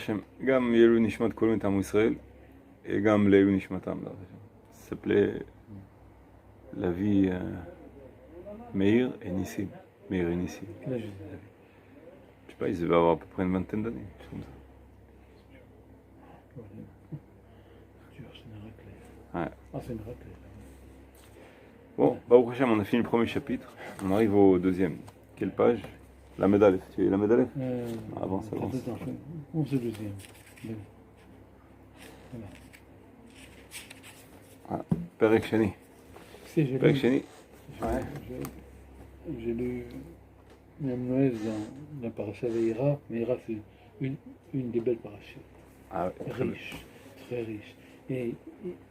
השם, גם יעלו נשמת כל מתם ישראל, גם לעילוי נשמתם. Ça s'appelait La vie Meir et Nissim. Meir et Nissim. Je sais pas, ils devaient avoir à peu près une vingtaine d'années. Comme ça. Ouais. Ah, c'est une raclée. Bon, Baruch Hashem, on a fini le premier chapitre. On arrive au deuxième. Quelle page? La médaille. Tu es la médaille? Avance, avance. On c'est le deuxième. Voilà. Ah, Perek Sheni. Perek Sheni. Ouais. J'ai lu même Noël dans la paracha Veira. Veira, c'est une des belles parachas. Ah ouais. Riche, très riche. Et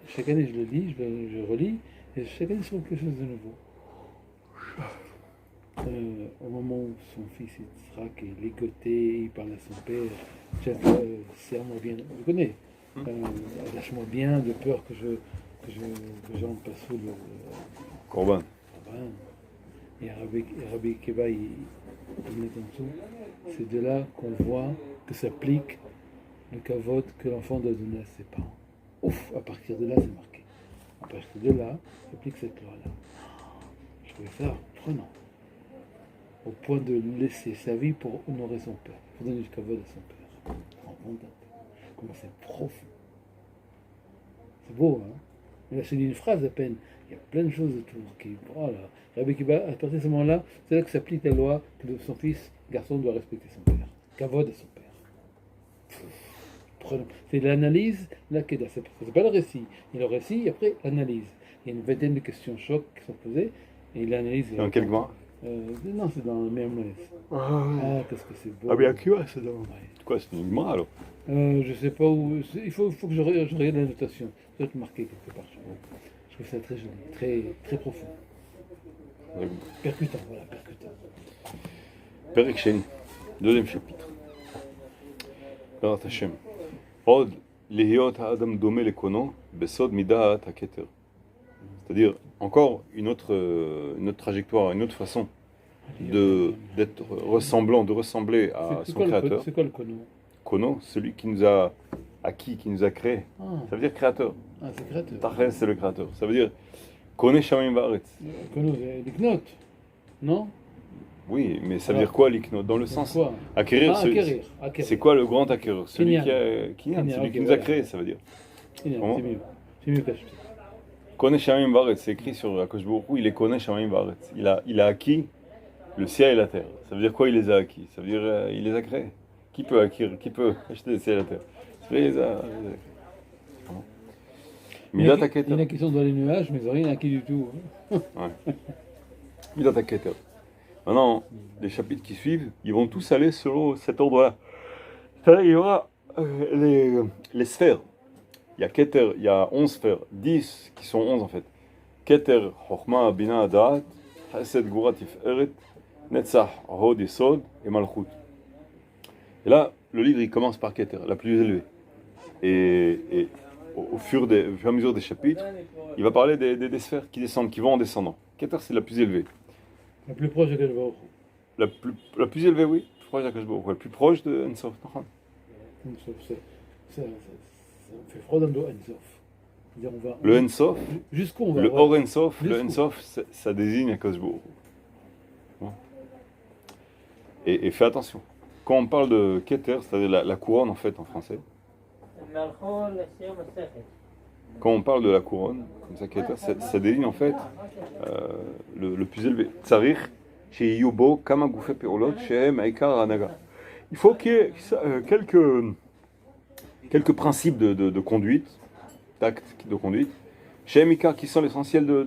chaque année, je le lis, je relis, et chaque année, je trouve quelque chose de nouveau. Au moment où son fils Yitzhak est ligoté, il parle à son père, serre-moi bien, je connais, lâche-moi bien, de peur que j'en passe sous le Corban. Et Rabbi Keba, il met en dessous, c'est de là qu'on voit que s'applique le kavod que l'enfant doit donner à ses parents. Ouf, à partir de là, c'est marqué. À partir de là, s'applique cette loi-là. Je trouvais ça prenant. Au point de laisser sa vie pour honorer son père. Il faut donner du kavod à son père. En compte un peu. Comment c'est profond. C'est beau, hein? Mais là, c'est une phrase à peine. Il y a plein de choses autour qui. Oh là. Rabbi Kiba, à partir de ce moment-là, c'est là que s'applique la loi que son fils, garçon, doit respecter son père. Kavod à son père. C'est l'analyse, la Keda. C'est pas le récit. Il y a le récit, et après, l'analyse. Il y a une vingtaine de questions chocs qui sont posées, et l'analyse. Dans quel gmar? Non, c'est dans le même. Ah, qu'est-ce que c'est beau. Ah, bien que c'est dans. Ouais. Quoi, c'est une gmar alors? Je sais pas où. Il faut que je regarde la notation. Ça doit être marqué quelque part. Je trouve ça très joli, très, très profond. Percutant, voilà, percutant. Perek Sheni, deuxième chapitre. Baruch Hashem. עוד להיות האדם דומה לקונו בסוד מידת הכתר. C'est-à-dire, encore une autre trajectoire, une autre façon d'être ressemblant, de ressembler à son créateur. C'est quoi le kono? Kono, celui qui nous a acquis, qui nous a créé. Ça veut dire créateur. Ah, c'est créateur. Tachel, c'est le créateur. Ça veut dire Kone Shamim Vaaretz. Kono, c'est l'iknot, non? Oui, mais ça veut dire quoi l'iknot? Dans le sens quoi? acquérir. Acquérir. C'est quoi le grand acquéreur? Celui Kinyan, celui qui nous a créé, ça veut dire. C'est mieux. C'est mieux qu'acheter. Kone Shamim Vaaretz, c'est écrit sur Akadosh Baruch Hu, il est Kone Shamim Vaaretz. Il a acquis le ciel et la terre. Ça veut dire quoi? Il les a acquis. Ça veut dire il les a créés. Qui peut acquérir? Qui peut acheter le ciel et la terre? Il les a créés. Midat HaKeter. Il y en a qui sont dans les nuages, mais ils n'ont rien acquis du tout. Ouais. Midat HaKeter. Maintenant, les chapitres qui suivent, ils vont tous aller selon cet ordre-là. C'est-à-dire, il y aura les sphères. Il y a Keter, il y a 11 sphères, 10 qui sont 11 en fait. Keter, Chochma, Bina, Da'at, Chesed, Gura, Tiferet, Netzach, Hod, Yesod et Malchut. Et là, le livre il commence par Keter, la plus élevée. Et au fur et à mesure des chapitres, il va parler des sphères qui descendent, qui vont en descendant. Keter, c'est la plus élevée. La plus proche de Akadosh Baruch Hu. La plus élevée, oui. Plus proche d'Akadosh Baruch Hu. La plus proche de Ensof. Ça fait froid dans le dos, Ensof. On va, le Ensof, jusqu'où on va. le Or Ensof, le Ensof, ça désigne Akadosh Baruch Hu. Bon. Et fais attention. Quand on parle de Keter, c'est-à-dire la couronne en fait en français. Quand on parle de la couronne, comme ça, Keter, ça désigne en fait le plus élevé. Tsarich, chez Yubo, Kama Goufé Peolot, chez Maïkar Anaga. Il faut qu'il y ait quelques principes de conduite, d'actes de conduite, chez Maïkar qui sont l'essentiel de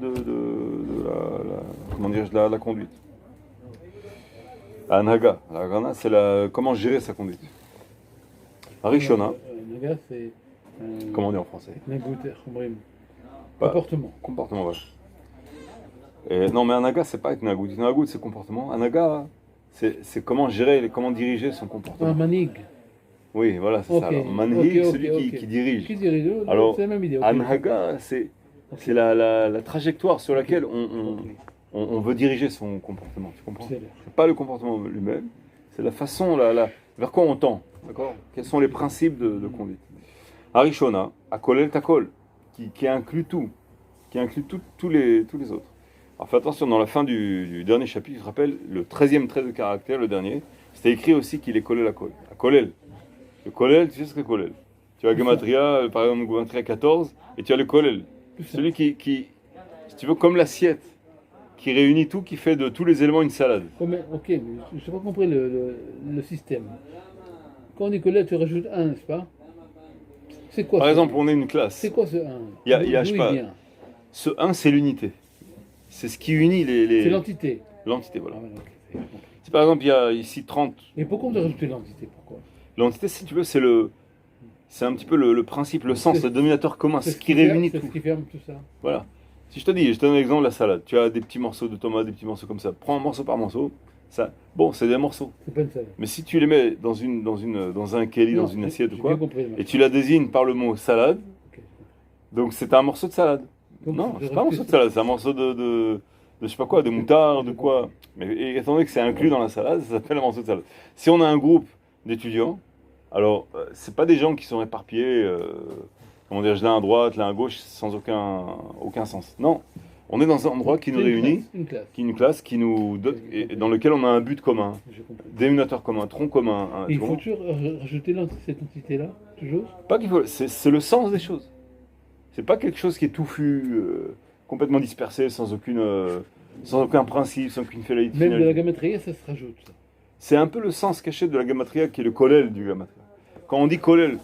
la conduite. Anaga, la grana, c'est comment gérer sa conduite. Arishona. Anaga, c'est. Comment on dit en français? Comportement. Comportement, voilà. Non, mais Anaga, c'est pas être Nagout. Nagout, c'est comportement. Anaga, c'est comment gérer, comment diriger son comportement. Un manig. Oui, voilà, c'est ça. Alors, Manhig, celui qui dirige. Qui dirige. Alors, c'est la même idée. Anaga, c'est la trajectoire sur laquelle on veut diriger son comportement. Tu comprends? C'est pas le comportement lui-même, C'est la façon, vers quoi on tend. D'accord? Quels sont les principes de conduite? Arishona, Akolel Takol, qui inclut tout, qui inclut tous les autres. Alors fais attention, dans la fin du dernier chapitre, je rappelle, le 13e trait de caractère, le dernier, c'était écrit aussi qu'il est Kolel Akol. Akolel. Le Kolel, tu sais ce que c'est Kolel? Tu as Gematria, par exemple, Gematria 14, et tu as le Kolel. Celui qui, si tu veux, comme l'assiette, qui réunit tout, qui fait de tous les éléments une salade. Oh, ok, mais je n'ai pas compris le système. Quand on dit Kolel, tu rajoutes un, n'est-ce pas? C'est quoi Par ce exemple, 1? on est une classe. C'est quoi ce 1? Il y a, je sais pas, vient? ce 1, c'est l'unité. C'est ce qui unit C'est l'entité. L'entité, voilà. Ah, ouais, ok. Si par exemple, il y a ici 30. Et pourquoi on doit rajouter l'entité? Pourquoi? L'entité, si tu veux, c'est un petit peu le principe, le sens, le dominateur commun, C'est ce qui réunit C'est tout. ce qui ferme tout ça. Voilà. Si je te donne un exemple, la salade. Tu as des petits morceaux de tomates, des petits morceaux comme ça. Prends un morceau par morceau. Ça, bon, c'est des morceaux. C'est pas une salade. Mais si tu les mets dans un keli, dans une assiette ou quoi, et tu la désignes par le mot salade, Okay. donc c'est un morceau de salade. Donc, Non, c'est pas un morceau de salade, c'est un morceau de je sais pas quoi, de moutarde, de quoi. Mais étant donné que c'est inclus dans la salade, ça s'appelle un morceau de salade. Si on a un groupe d'étudiants, alors c'est pas des gens qui sont éparpillés, comment dire, l'un à droite, l'un à gauche, sans aucun sens. Non, on est dans un endroit qui nous réunit, une classe qui nous donne, et dans lequel on a un but commun, dénominateur commun, tronc commun. Et il faut toujours rajouter cette entité-là, toujours. Pas qu'il faut, c'est le sens des choses. C'est pas quelque chose qui est touffu, complètement dispersé, sans aucun principe, sans aucune finalité. Même de la gamatria, ça se rajoute. Ça. C'est un peu le sens caché de la gamatria qui est le kolel du gamatria. Quand on dit kolel,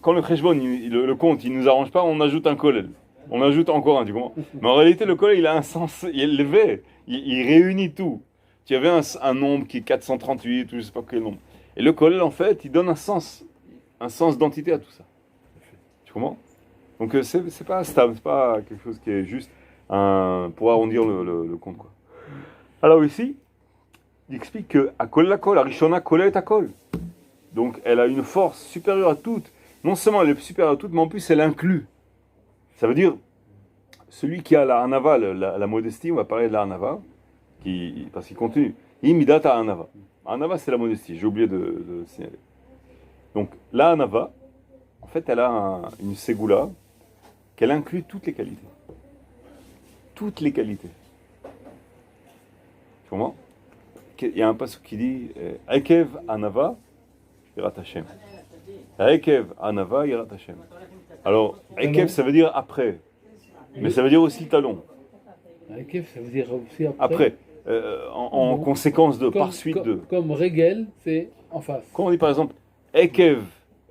quand le cheshbon, le compte, il nous arrange pas, on ajoute un kolel. On ajoute encore un, tu comprends? Mais en réalité, le kolel, il a un sens élevé. Il réunit tout. Tu avais un nombre qui est 438, ou je sais pas quel nombre. Et le kolel, en fait, il donne un sens d'entité à tout ça. Tu comprends? Donc c'est pas stable, c'est pas quelque chose qui est juste pour arrondir le compte, quoi. Alors ici, il explique que Akol la kol, Arishona kolet akol. Donc elle a une force supérieure à toutes. Non seulement elle est supérieure à toutes, mais en plus elle inclut. Ça veut dire, celui qui a la hanava, la modestie, on va parler de la hanava, parce qu'il continue. Imidata hanava. Hanava, c'est la modestie, j'ai oublié de signaler. Donc la hanava, en fait, elle a une ségoula qu'elle inclut toutes les qualités. Toutes les qualités. Tu comprends? Il y a un passage qui dit Ekev Anava Yirat Hashem. Ekev Anava Yirat Hashem. Alors, Ekev, ça veut dire après. Mais ça veut dire aussi talon. Ekev, ça veut dire aussi après. En conséquence de, par suite de. Comme Regel, c'est en face. Quand on dit par exemple Ekev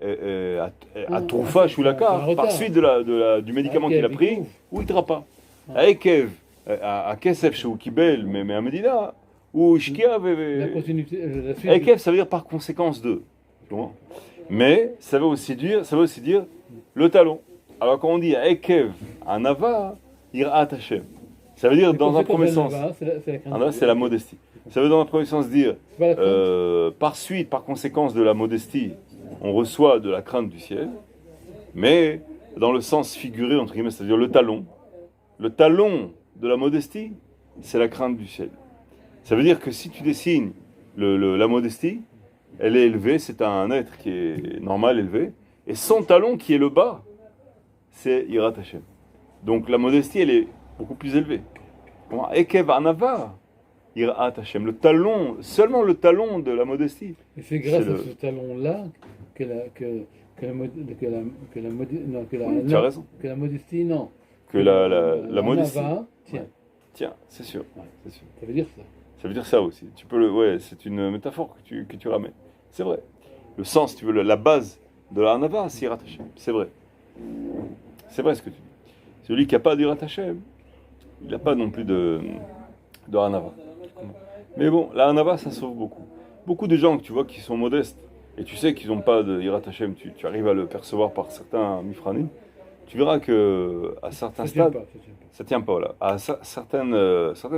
à Troufash ou Lakar, par suite du médicament qu'il a pris, ou il ne pas. Ekev à Kesef ou Kibel, mais à Medina, ou Shkia, Ekev, ça veut dire par conséquence de. Mais ça veut aussi dire le talon. Alors quand on dit Ekev à Nava, Yirat Hashem. Ça veut dire dans un premier sens, c'est la modestie. Ça veut dans un premier sens dire, par suite, par conséquence de la modestie, on reçoit de la crainte du ciel, mais dans le sens figuré, entre guillemets, c'est-à-dire le talon de la modestie, c'est la crainte du ciel. Ça veut dire que si tu dessines la modestie, elle est élevée, c'est un être qui est normal, élevé, et son talon qui est le bas, c'est Yirat Hashem. Donc la modestie, elle est beaucoup plus élevée. Ekev Anava, Yirat Hashem. Le talon, seulement le talon de la modestie. Et c'est grâce à ce talon-là que la modestie, non. Que la modestie. Tiens. Tiens, c'est sûr. C'est sûr. Ça veut dire ça. Ça veut dire ça aussi. Tu peux c'est une métaphore que tu ramènes. C'est vrai. Le sens, tu veux, la base de la Hanava, c'est Yirat Hashem. C'est vrai. C'est vrai ce que tu dis. Celui qui n'a pas de Yirat Hashem, il n'a pas non plus de Hanava. Mais bon, la Hanava, ça sauve beaucoup. Beaucoup de gens que tu vois qui sont modestes, et tu sais qu'ils n'ont pas de Yirat Hashem, tu arrives à le percevoir par certains mifranim, tu verras qu'à certains stades, ça tient pas. Voilà. À certaines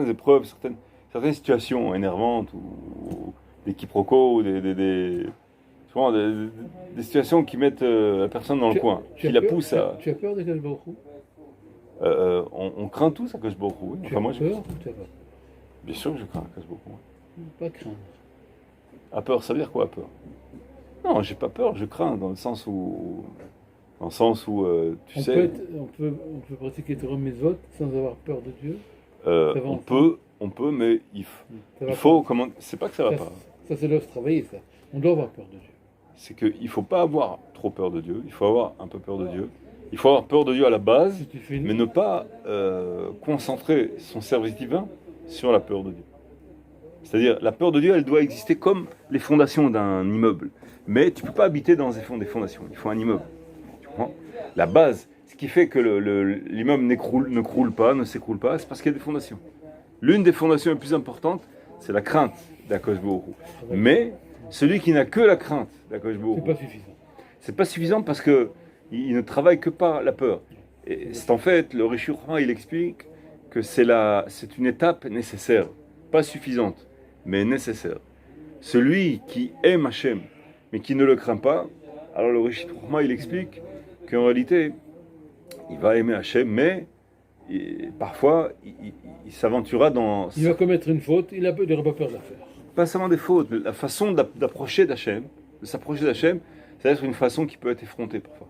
épreuves, certaines situations énervantes, ou des quiproquos, souvent des situations qui mettent la personne dans le coin, qui la poussent à... Tu as peur de Akadosh Baruch Hu? On craint tous Akadosh Baruch Hu. Tu as peur ou tu as peur? Bien sûr que je crains Akadosh Baruch Hu. Pas craindre. A peur, ça veut dire quoi, peur? Non, j'ai pas peur, je crains, dans le sens où, tu sais, On peut pratiquer Torah Mitzvot sans avoir peur de Dieu. Ça va on peut, mais Ça il va faut, pas. comment, c'est pas que ça va Ça, pas. ça c'est là se travailler, ça. On doit avoir peur de Dieu. C'est qu'il faut pas avoir trop peur de Dieu, il faut avoir un peu peur de Dieu. Il faut avoir peur de Dieu à la base, Si tu fais mais ne pas concentrer son service divin sur la peur de Dieu. C'est-à-dire, la peur de Dieu, elle doit exister comme les fondations d'un immeuble. Mais tu ne peux pas habiter dans des fondations, il faut un immeuble. Tu comprends? La base, ce qui fait que l'immeuble ne croule pas, ne s'écroule pas, c'est parce qu'il y a des fondations. L'une des fondations les plus importantes, c'est la crainte d'Akadosh Baruch Hu. Mais celui qui n'a que la crainte d'Akadosh Baruch c'est Hu, pas suffisant. c'est pas suffisant parce qu'il ne travaille que par la peur. Et c'est en fait, le Rishi Chouran, il explique que c'est une étape nécessaire, pas suffisante, mais nécessaire. Celui qui aime Hachem, mais qui ne le craint pas, alors le Rishi Chouran, il explique qu'en réalité, il va aimer Hachem, mais parfois, il s'aventurera dans... Il va commettre une faute, il n'aura pas peur de la faire. Pas seulement des fautes, mais la façon d'approcher d'Hachem, de s'approcher d'Hachem, ça va être une façon qui peut être effrontée parfois.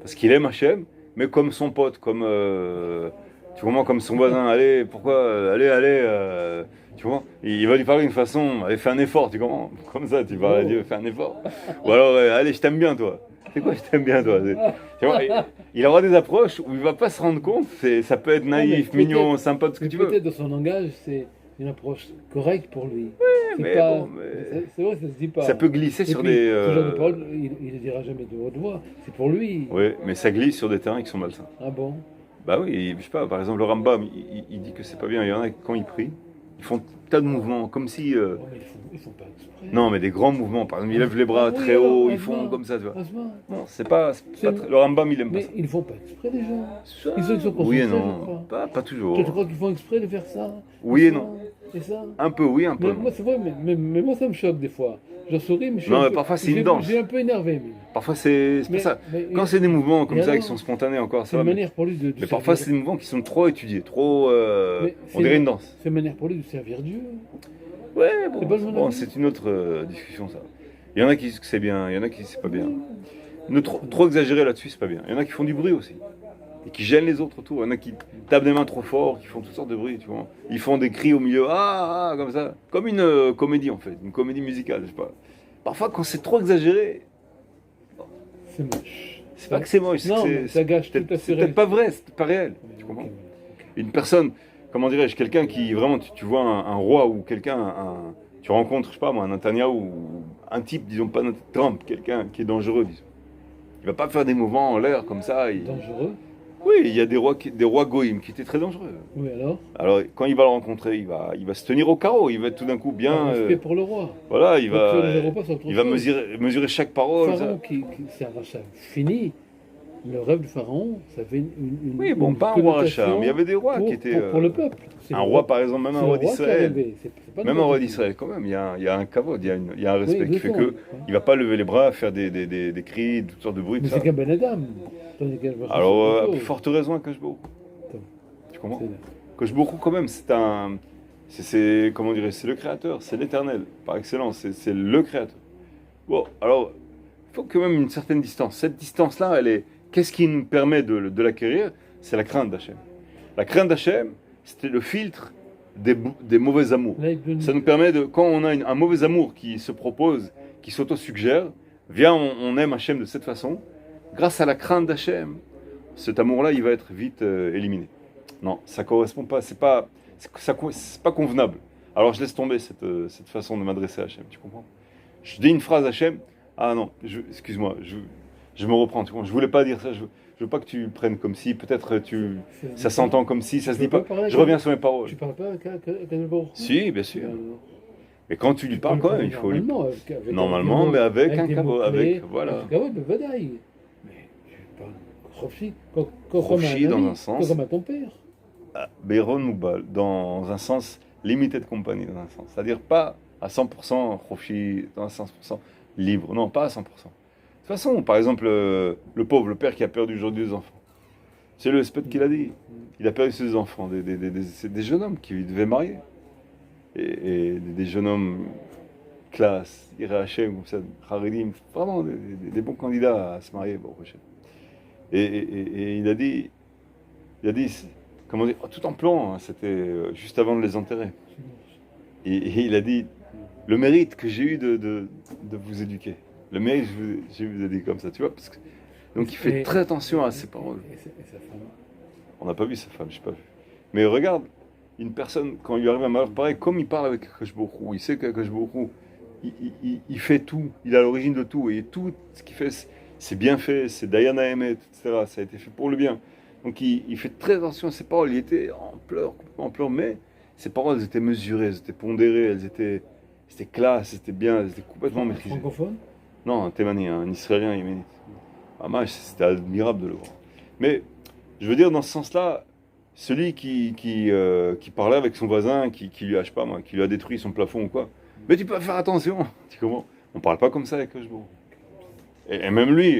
Parce qu'il aime Hachem, mais comme son pote, comme tu vois, comme son voisin, allez, pourquoi, tu vois, il va lui parler d'une façon, allez, fais un effort, tu comprends? Comme ça, tu parles à Dieu, fais un effort. Ou alors, allez, je t'aime bien, toi. C'est quoi, je t'aime bien, toi? Tu vois, il aura des approches où il va pas se rendre compte, ça peut être naïf, mignon, sympa, tout ce que tu veux. Peut-être dans son langage, c'est une approche correcte pour lui. Mais pas, bon, mais c'est vrai, ça se dit pas. ça peut glisser Et sur puis, des... ce genre de parole, il ne dira jamais de haute voix. C'est pour lui. Oui, mais ça glisse sur des terrains qui sont malsains. Ah bon? Bah oui, je sais pas, par exemple, le Rambam, il dit que c'est pas bien. Il y en a, quand ils prient, ils font tas de mouvements, comme si... Oh, mais ils font pas exprès. Non, mais des grands mouvements. Par exemple, ils lèvent les bras Oui, très alors, haut, ils Asma, font comme ça, tu vois. Asma. Non, c'est pas le Rambam, il aime pas Mais ça. ils ne font pas exprès, les gens. Ça, Ils sont concentrés, oui et je non, crois. pas toujours. Tu crois qu'ils font exprès de faire ça? Oui et non. Et ça? Un peu oui, un peu Mais non. moi, c'est vrai, mais moi, ça me choque des fois. Je souris, mais je suis Non, un mais peu, parfois, c'est une danse. j'ai un peu énervé. Même. Parfois, c'est pas ça. Quand c'est des mouvements comme et ça, alors, qui sont spontanés encore, c'est ça va. une manière pour lui de Mais parfois, c'est des mouvements qui sont trop étudiés, trop... Mais on dirait une danse. C'est une manière pour lui de servir Dieu. Ouais, C'est pas mon bon, avis. c'est une autre discussion, ça. Il y en a qui disent que c'est bien, il y en a qui disent que c'est pas bien. Trop exagérer là-dessus, c'est pas bien. Il y en a qui font du bruit aussi. Et qui gênent les autres autour. Il y en a qui tapent des mains trop fort, qui font toutes sortes de bruit, tu vois. Ils font des cris au milieu, comme ça. Comme une comédie, en fait. Une comédie musicale, je sais pas. Parfois, quand c'est trop exagéré, C'est moche. c'est pas que c'est moche, Non, mais ça gâche tout à fait. c'est peut-être pas vrai, c'est pas réel. Tu comprends? Une personne, comment dirais-je, quelqu'un qui vraiment, tu vois un roi ou quelqu'un, tu rencontres, je sais pas moi, un Netanyahu ou un type, disons pas Trump, quelqu'un qui est dangereux, disons. Il va pas faire des mouvements en l'air comme ça. Dangereux? Oui, il y a des rois goïms qui étaient très dangereux. Oui, alors? Alors quand il va le rencontrer, il va se tenir au carreau, il va être tout d'un coup bien. Respect pour le roi. Voilà, Donc, les repas sont autre chose. mesurer chaque parole. Pharaon, c'est un rachat fini. Le rêve du pharaon, ça fait une Oui, bon, une pas un roi rachat, connotation mais il y avait des rois qui étaient. pour le peuple. C'est Un le roi, par exemple, même un c'est roi le qui a d'Israël. rêvé. C'est pas Même un n'importe roi qui. d'Israël, quand même, il y a un kavod, il y a un respect Oui, qui fait deux que fois. il va pas lever les bras, faire des cris, toutes sortes de bruits. Mais tout c'est ça. qu'un Ben Adam. Tandis que Alors, à c'est plus forte raison, Kajbo. Attends. Tu comprends? C'est- Kajbo, quand même, comment dire, c'est le créateur, c'est l'éternel, par excellence, c'est le créateur. Bon, alors, il faut quand même une certaine distance. Cette distance-là, qu'est-ce qui nous permet de l'acquérir? C'est la crainte d'Hachem. La crainte d'Hachem, c'était le filtre des mauvais amours. Là, il donne- Ça nous permet quand on a un mauvais amour qui se propose, qui s'auto-suggère, viens, on aime Hachem de cette façon, grâce à la crainte d'Hachem, cet amour-là, il va être vite éliminé. Non, ça correspond pas, c'est pas convenable. Alors je laisse tomber cette façon de m'adresser à Hachem, tu comprends? Je dis une phrase à Hachem, ah non, excuse-moi, je me reprends, tu comprends? Je voulais pas dire ça, je veux pas que tu prennes comme si, peut-être ça s'entend comme si, ça se dit pas. Je reviens sur mes paroles. Tu parles pas avec Baruch Hu? Si, bien sûr. Alors, Mais quand tu lui parles, quand même, il faut lui. Normalement, Normalement, mais avec un des kavod, mots-clés, voilà. avec un kavod, bevadaï. Mais tu parles Khofshi, Khofshi, dans un sens. comme à ton père. Beiron Moubal, dans un sens limité de compagnie, dans un sens. C'est-à-dire pas à 100% Khofshi, dans un 100% libre. Non, pas à 100%. De toute façon, par exemple, le pauvre, le père qui a perdu aujourd'hui des enfants. C'est le spot qu'il a dit. Il a perdu ses enfants, c'est des jeunes hommes qui devaient marier. Et des jeunes hommes classe, Hachem, comme ça, Haredim, vraiment des bons candidats à se marier, bon, Hachem. Et il a dit, comment dire, tout en plan, hein, c'était juste avant de les enterrer. Et il a dit, le mérite que j'ai eu de vous éduquer, le mérite que j'ai eu de vous éduquer comme ça, tu vois, parce que, donc il fait très attention à ses paroles. Et sa femme. On n'a pas vu sa femme, je sais pas vu. Mais regarde, une personne, quand il lui arrive un malheur pareil, comme il parle avec Akash Baruch Hu, il sait qu'Akash Baruch Hu, il fait tout, il est à l'origine de tout, et tout ce qu'il fait, c'est bien fait, c'est Dayana Emet, etc. Ça a été fait pour le bien. Donc il fait très attention à ses paroles, il était en pleurs, complètement en pleurs, mais ses paroles, elles étaient mesurées, elles étaient pondérées, c'était classe, c'était bien, elles étaient complètement maîtrisées. Francophone? Non, un Thémani, un Israélien yéménite. Ah, c'était admirable de le voir. Mais, je veux dire, dans ce sens-là, celui qui parlait avec son voisin, qui lui a, je sais pas moi, qui lui a détruit son plafond ou quoi, mais tu peux faire attention. Tu comprends? On parle pas comme ça avec Koshbo. Et même lui,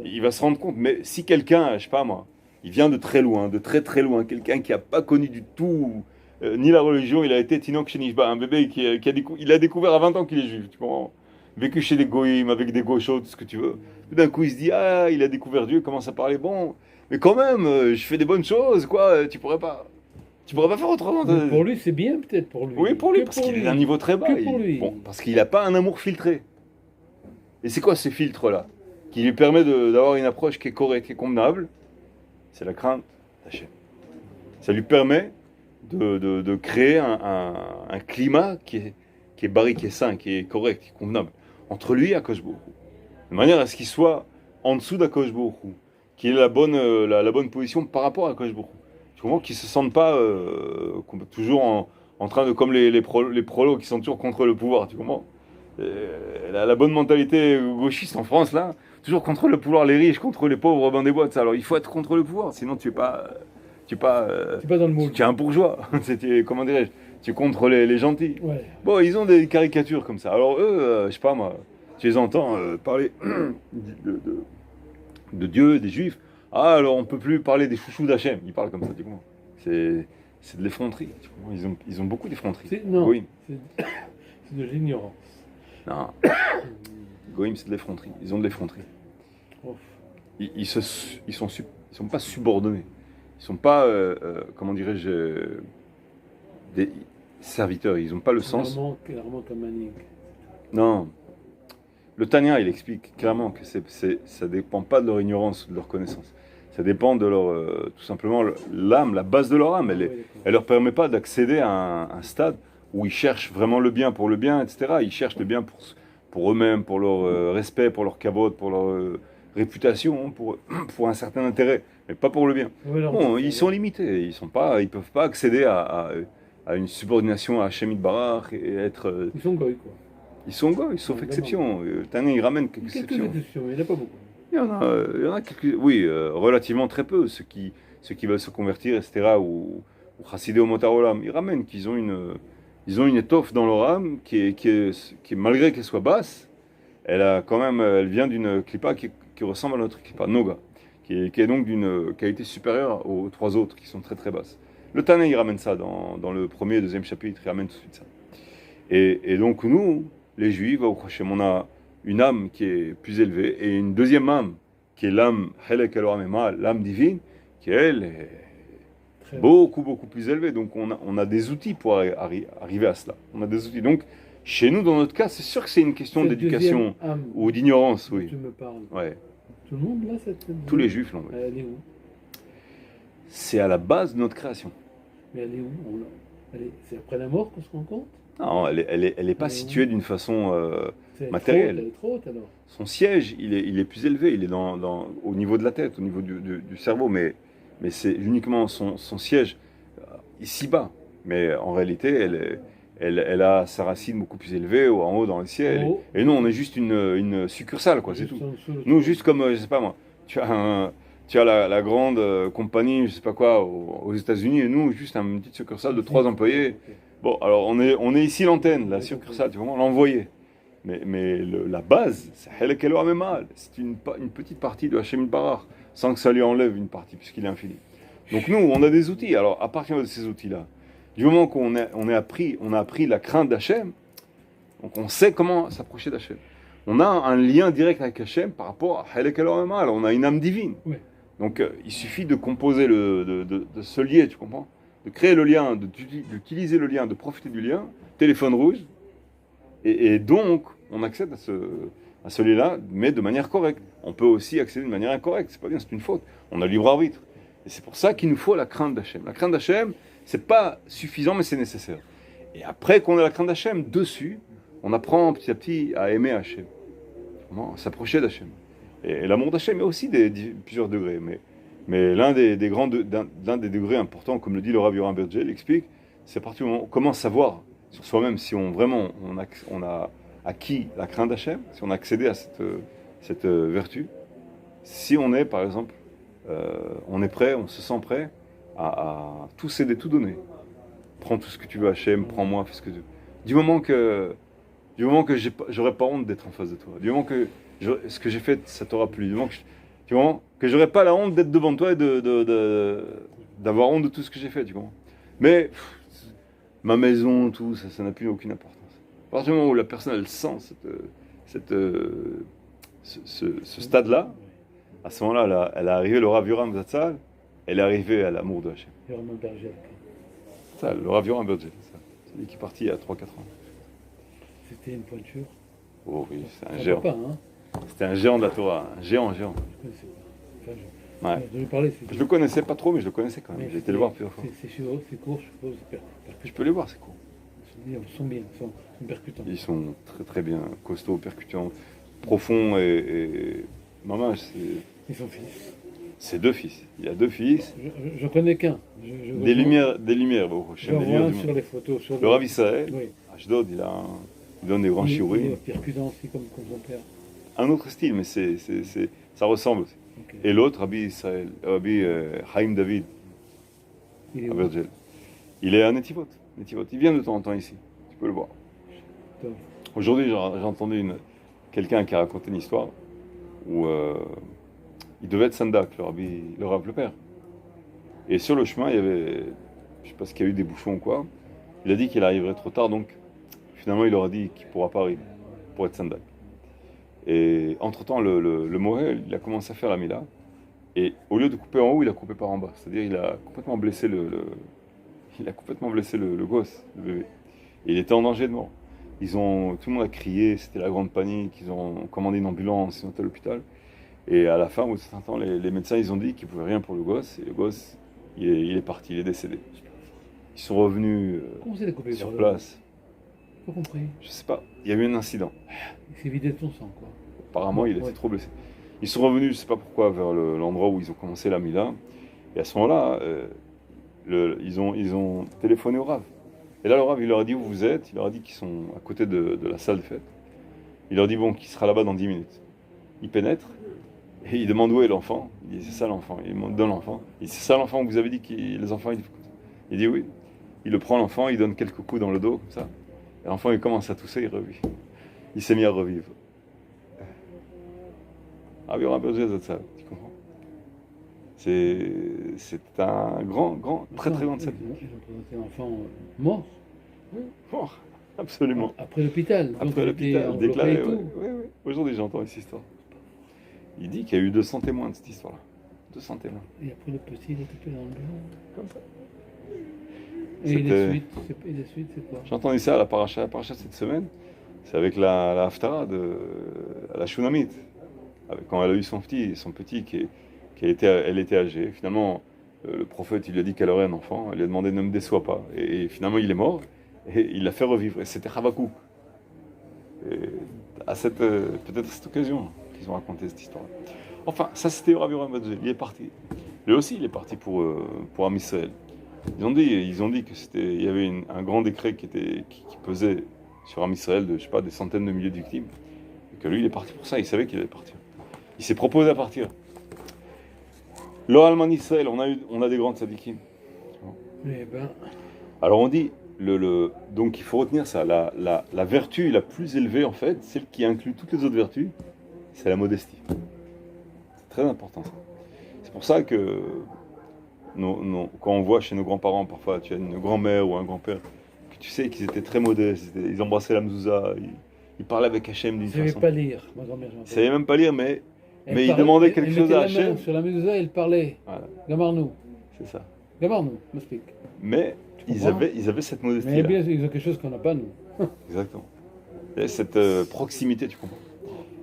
il va se rendre compte. Mais si quelqu'un, je sais pas moi, il vient de très loin, de très très loin, quelqu'un qui a pas connu du tout ni la religion, il a été Tinok Shenishba, un bébé il a découvert à 20 ans qu'il est juif, tu comprends? Vécu chez des goïms, avec des gauchos, tout ce que tu veux. Tout d'un coup, il se dit, ah, il a découvert Dieu, il commence à parler, bon, mais quand même, je fais des bonnes choses, quoi, tu pourrais pas faire autrement. Pour lui, c'est bien peut-être pour lui. Oui, pour lui, Que parce pour qu'il est lui. d'un niveau très bas. Que pour lui. Bon, parce qu'il n'a pas un amour filtré. Et c'est quoi ce filtre-là qui lui permet d'avoir une approche qui est correcte, qui est convenable? C'est la crainte d'Hachem. Ça lui permet de créer un climat qui est barré, qui est sain, qui est correct, qui est convenable, entre lui et Akash Baruch Hu. De manière à ce qu'il soit en dessous d'Akash Baruch Hu, qu'il ait la bonne position par rapport à Akash Baruch Hu. Tu comprends? Qu'il ne se sente pas toujours en train de, comme les prolos qui sont toujours contre le pouvoir, tu comprends? La bonne mentalité gauchiste en France, là, toujours contre le pouvoir, les riches, contre les pauvres dans des boîtes. Alors il faut être contre le pouvoir, sinon tu es pas C'est pas dans le moule. tu es un bourgeois. Comment dirais-je? Tu es contre les gentils. Ouais. Bon, ils ont des caricatures comme ça. Alors eux, je sais pas moi, tu les entends parler de Dieu, des Juifs. Ah, alors on peut plus parler des chouchous d'Hachem. Ils parlent comme ça, tu comprends? C'est de l'effronterie. Tu comprends? Ils ont beaucoup d'effronterie. Non, Oui. c'est de l'ignorance. Non. Goïm, c'est de l'effronterie. Ils ont de l'effronterie. Ouf. Ils sont pas subordonnés. Ils sont pas, comment dirais-je, des serviteurs. Ils n'ont pas le sens. Clairement comme Manning. Non. Le Tanya, il explique clairement que ça dépend pas de leur ignorance, de leur connaissance. Ça dépend de leur, tout simplement, l'âme, la base de leur âme. Elle leur permet pas d'accéder à un stade où ils cherchent vraiment le bien pour le bien, etc. Ils cherchent le bien pour eux-mêmes, pour leur respect, pour leur cabot, pour leur réputation, pour un certain intérêt, mais pas pour le bien. Bon, ils sont limités. Ils peuvent pas accéder à une subordination à Hachem Barach et être. Ils sont goy, quoi. Ils sont goy, sauf exception. Tania, il ramène quelques exceptions. Quelques exceptions, il n'y en a pas beaucoup. Il y en a quelques, oui, relativement très peu, ceux qui veulent se convertir, etc., ou chassidé au Motarolam, ils ramènent qu'ils ont une étoffe dans leur âme qui est malgré qu'elle soit basse, elle vient d'une clipa qui ressemble à notre clipa, Noga, qui est donc d'une qualité supérieure aux trois autres qui sont très très basses. Le Tana, il ramène ça dans le premier et deuxième chapitre, il ramène tout de suite ça. Et donc nous, les Juifs, on a une âme qui est plus élevée et une deuxième âme qui est l'âme Helek Elohim, l'âme divine, qui elle est beaucoup beaucoup plus élevée. Donc on a des outils pour arriver à cela. On a des outils. Donc chez nous, dans notre cas, c'est sûr que c'est une question d'éducation ou d'ignorance, oui. Tu me parles. Ouais. Tout le monde là, tous les Juifs l'ont. Oui. Elle est où? C'est à la base de notre création. Mais elle est où? C'est après la mort qu'on se rend compte? Non, elle est pas située d'une façon matérielle. Elle est trop haute alors. Son siège, il est plus élevé, il est au niveau de la tête, au niveau du cerveau, mais c'est uniquement son siège ici-bas. Mais en réalité, elle a sa racine beaucoup plus élevée, en haut dans le ciel. Oh. Et nous, on est juste une succursale, quoi, c'est tout. Nous, juste comme, je sais pas moi, tu as la grande compagnie, je sais pas quoi, aux États-Unis, et nous, juste une petite succursale de 3 employés. Okay. Bon, alors on est ici l'antenne, la succursale, tu vois, l'envoyé. Mais la base, c'est Helek Elohim, c'est une petite partie de Hachem Barach, sans que ça lui enlève une partie, puisqu'il est infini. Donc nous, on a des outils. Alors, à partir de ces outils-là, du moment qu'on a appris la crainte d'Hachem, Donc on sait comment s'approcher d'Hachem. On a un lien direct avec Hachem par rapport à Halek Elohim Al. On a une âme divine. Oui. Donc il suffit de composer, de se lier, tu comprends? De créer le lien, d'utiliser le lien, de profiter du lien, téléphone rouge. Et donc, on accède à ce lien-là, mais de manière correcte. On peut aussi accéder de manière incorrecte. C'est pas bien, c'est une faute. On a libre arbitre. Et c'est pour ça qu'il nous faut la crainte d'Hachem. La crainte d'Hachem, c'est pas suffisant, mais c'est nécessaire. Et après qu'on a la crainte d'Hachem, dessus, on apprend petit à petit à aimer Hachem. À s'approcher d'Hachem. Et l'amour d'Hachem, il y a aussi plusieurs degrés. Mais l'un des degrés importants, comme le dit le Rav Yoram Berger, il explique, c'est à partir du moment où on commence à voir sur soi-même si on a acquis la crainte d'Hachem, si on a accédé à cette vertu, si on est, par exemple, on est prêt, on se sent prêt à tout céder, tout donner. Prends tout ce que tu veux, Hachem, prends-moi, fais ce que tu veux. Du moment que j'aurais pas honte d'être en face de toi, du moment que ce que j'ai fait, ça t'aura plu, du moment que j'aurais pas la honte d'être devant toi et d'avoir honte de tout ce que j'ai fait, tu comprends. Mais ma maison, tout, ça n'a plus aucune importance. À partir du moment où la personne, elle sent ce stade-là, à ce moment-là, elle est arrivée, le Rav Yoram Zatzal, elle est arrivée à l'amour de Hachem. Yoram Berger. Ça, le Rav Yoram Berger, c'est lui qui est parti il y a 3-4 ans. C'était une pointure. Oh oui, c'est un Ça géant. va pas, hein. C'était un géant de la Torah, un géant. Je connaissais pas. Enfin, Ouais. je lui parlais, Je le connaissais pas trop, mais je le connaissais quand même. J'ai été le voir plusieurs fois. C'est court, je suppose. Je peux les voir, c'est cool. Ils sont bien, ils sont percutants. Ils sont très très bien, costauds, percutants, profonds et... Maman, Ils sont fils. c'est 2 fils. Il y a 2 fils. Je connais qu'un. Des lumières, bon, Je vois sur les photos. Le Rav Israël, Oui. Ashdod, il donne des grands Il shiurim. est percutant aussi, comme son père. Un autre style, mais ça ressemble aussi. Okay. Et l'autre, Rabbi Israël, Rabbi Haïm David, Il est à où? Bergel. Il est à Netivot. Il vient de temps en temps ici. Tu peux le voir. Top. Aujourd'hui, j'ai entendu quelqu'un qui a raconté une histoire où il devait être Sandak, le Rav, le père. Et sur le chemin, il y avait, je sais pas ce qu'il y a eu, des bouchons ou quoi. Il a dit qu'il arriverait trop tard, donc finalement, il aura dit qu'il ne pourra pas arriver pour être Sandak. Et entre-temps, le Mohel, il a commencé à faire la Mila. Et au lieu de couper en haut, il a coupé par en bas. C'est-à-dire qu'il a complètement blessé le gosse, le bébé. Et il était en danger de mort. Tout le monde a crié, c'était la grande panique. Ils ont commandé une ambulance, ils ont été à l'hôpital. Et à la fin, au bout de certain temps, les médecins, ils ont dit qu'ils ne pouvaient rien pour le gosse. Et le gosse, il est parti, il est décédé. Ils sont revenus sur place. Pas compris. Je sais pas, il y a eu un incident. Il s'est vidé de son sang, quoi. Apparemment, il était trop blessé. Ils sont revenus, je sais pas pourquoi, vers l'endroit où ils ont commencé la Mila. Et à ce moment-là, ils ont téléphoné au Rav. Et là, le Rav, il leur a dit où vous êtes. Il leur a dit qu'ils sont à côté de la salle de fête. Il leur dit bon, qu'il sera là-bas dans 10 minutes. Il pénètre et il demande où est l'enfant. Il dit c'est ça l'enfant. Il donne l'enfant. Il dit c'est ça l'enfant que vous avez dit que les enfants. Il dit oui. Il le prend l'enfant, il donne quelques coups dans le dos comme ça. Et l'enfant il commence à tousser, il revit. Il s'est mis à revivre. Ah oui, on a besoin de ça, tu comprends? C'est un grand, très grand salut. Ils ont présenté un enfant mort. Oh, absolument. Après l'hôpital. Après l'hôpital, déclaré. Oui. Aujourd'hui, j'entends cette histoire. Il dit qu'il y a eu 200 témoins de cette histoire-là. 200 témoins. Et après le petit, il est occupé dans le bureau. Comme ça. Et les suites, c'est quoi? J'ai entendu ça à la paracha cette semaine. C'est avec la Haftara à la Shunamit. Quand elle a eu son petit elle était âgée. Finalement, le prophète, il lui a dit qu'elle aurait un enfant. Elle lui a demandé ne me déçois pas. Et finalement, il est mort. Et il l'a fait revivre. Et c'était Havakou. Et peut-être à cette occasion qu'ils ont raconté cette histoire. Enfin, ça c'était Rav Yoram Berger. Il est parti. Lui aussi, il est parti pour Am Israël. Ils ont dit il y avait un grand décret qui pesait sur Am Israël de, je sais pas, des centaines de milliers de victimes. Et que lui, il est parti pour ça. Il savait qu'il allait partir. Il s'est proposé à partir. L'Oalman Israël, on a des grands tzadikim. Alors on dit, donc il faut retenir ça, la vertu la plus élevée en fait, celle qui inclut toutes les autres vertus, c'est la modestie. C'est très important ça. C'est pour ça que quand on voit chez nos grands-parents, parfois tu as une grand-mère ou un grand-père tu sais qu'ils étaient très modestes, ils embrassaient la mezouza, ils parlaient avec Hachem d'une Je ne savais façon. pas lire, ma grand-mère. Ils ne savaient même pas lire, mais Elle ils parlait- demandaient elle quelque chose mettait à la main Hachem. sur la mezouza, elle parlait. Voilà, Gamarnou. c'est ça. Gamarnou, m'explique. Mais comprends ils avaient cette Mais modestie-là. bien, ils ont quelque chose qu'on n'a pas, nous. Exactement. Et cette proximité, tu comprends.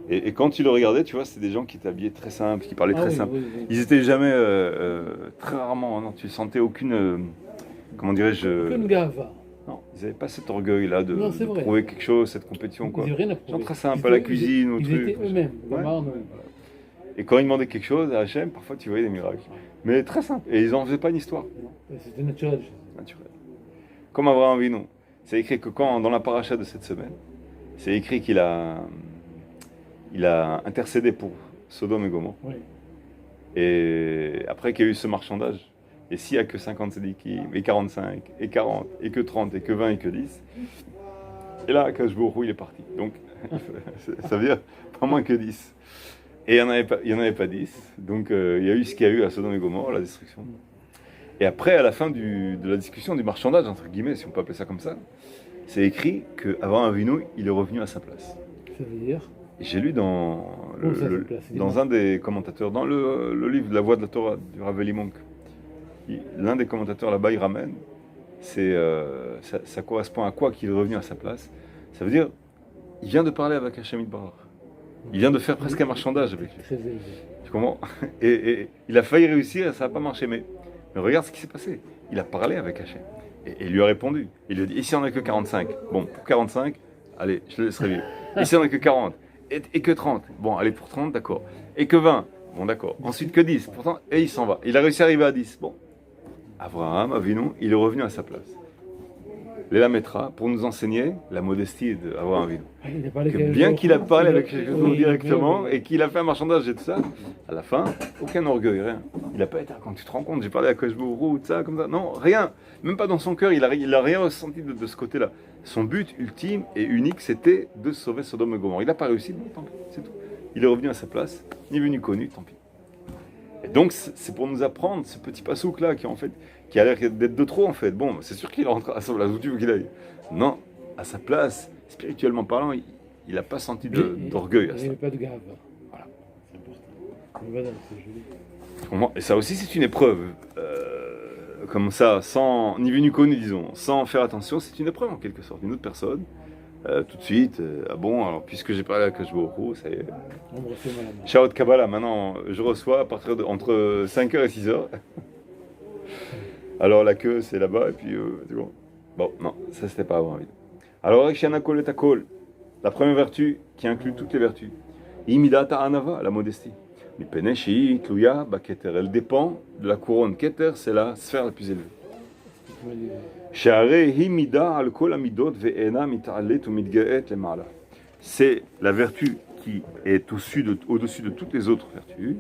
Et quand tu le regardais, tu vois, c'était des gens qui étaient habillés très simples, qui parlaient Ah très oui, simple. oui, oui. Ils étaient jamais, très rarement, non, tu sentais aucune, comment dirais-je, Aucune gava. non, ils n'avaient pas cet orgueil-là Non, c'est de vrai. prouver quelque chose, cette compétition, quoi. Ils n'avaient rien à Ils prouver. sont très simples, Ils à la étaient- cuisine, au ils truc. étaient eux-mêmes. Ouais. Gamarnou. Et quand ils demandaient quelque chose à Hachem, parfois tu voyais des miracles. Mais très simple. Et ils n'en faisaient pas une histoire Non, c'était naturel chez eux. naturelle. Comme Abraham Avinu. C'est écrit que dans la paracha de cette semaine, c'est écrit qu'il a intercédé pour Sodome et Gomorrhe. Oui. Et après qu'il y a eu ce marchandage, et s'il n'y a que 50 sédikim, et 45, et 40, et que 30, et que 20, et que 10, et là, Kajbourou, il est parti. Donc, ça veut dire pas moins que 10. Et il n'y en avait pas 10. Donc, il y a eu ce qu'il y a eu à Sodome et Gomorrhe, la destruction. Et après, à la fin de la discussion du marchandage, entre guillemets, si on peut appeler ça comme ça, c'est écrit qu'Abraham Avinu, il est revenu à sa place. Ça veut dire Et j'ai lu dans Où ça, un des commentateurs, dans le livre de la Voix de la Torah, du Rav Eli Monk, l'un des commentateurs là-bas, il ramène, ça correspond à quoi qu'il est revenu à sa place. Ça veut dire, il vient de parler avec Hachem Yitbarach. Il vient de faire presque un marchandage avec lui. très élevé. Tu comprends? Et il a failli réussir et ça n'a pas marché. Mais regarde ce qui s'est passé. Il a parlé avec Hachem. Et il lui a répondu. Il lui a dit, ici on n'a que 45. Bon, pour 45, allez, je le laisserai vivre. Ici on n'a que 40. Et que 30. Bon, allez, pour 30, d'accord. Et que 20. Bon, d'accord. Ensuite que 10. Pourtant, et il s'en va. Il a réussi à arriver à 10. Bon. Abraham, Avinu, il est revenu à sa place. Léla Metra, pour nous enseigner la modestie d'Abraham Avinu. Il a parlé Que quel bien jour qu'il a parlé avec quelqu'un Oui, directement oui. et qu'il a fait un marchandage et tout ça, à la fin, aucun orgueil, rien. Il n'a pas été, quand tu te rends compte, j'ai parlé à Kajbourou, tout ça, comme ça. Non, rien. Même pas dans son cœur, il a rien ressenti de ce côté-là. Son but ultime et unique, c'était de sauver Sodome et Gomorrhe. Il n'a pas réussi, bon, tant pis, c'est tout. Il est revenu à sa place, ni venu connu, tant pis. Et donc, c'est pour nous apprendre ce petit passouk-là qui a l'air d'être de trop, en fait. Bon, c'est sûr qu'il rentre à sa place, où tu veux qu'il aille. Non, à sa place, spirituellement parlant, il n'a pas senti d'orgueil à Il ça. n'y avait pas de gave. Voilà. C'est important. Voilà, c'est joli. Tu comprends? Et ça aussi, c'est une épreuve. Comme ça, sans ni venu connu, disons, sans faire attention, c'est une épreuve en quelque sorte. Une autre personne, tout de suite, ah bon, alors puisque j'ai parlé à Kajbourou, ça y est. Embrassez-moi la main. Shaot Kabbalah, maintenant, je reçois à partir entre 5h et 6h. Alors la queue, c'est là-bas, et puis c'est bon. Bon, non, ça c'était pas avant. Alors, Rekshiana Kol et Takol, la première vertu qui inclut toutes les vertus. Imidata Anava, la modestie. Mipene Shei Tluya Baketer, elle dépend de la couronne. Keter, c'est la sphère la plus élevée. Tu m'as dit, Sheare Himida al Kol Amidot Ve'ena Mit'alet ou Mitgaet Lemala. C'est la vertu qui est au-dessus de toutes les autres vertus.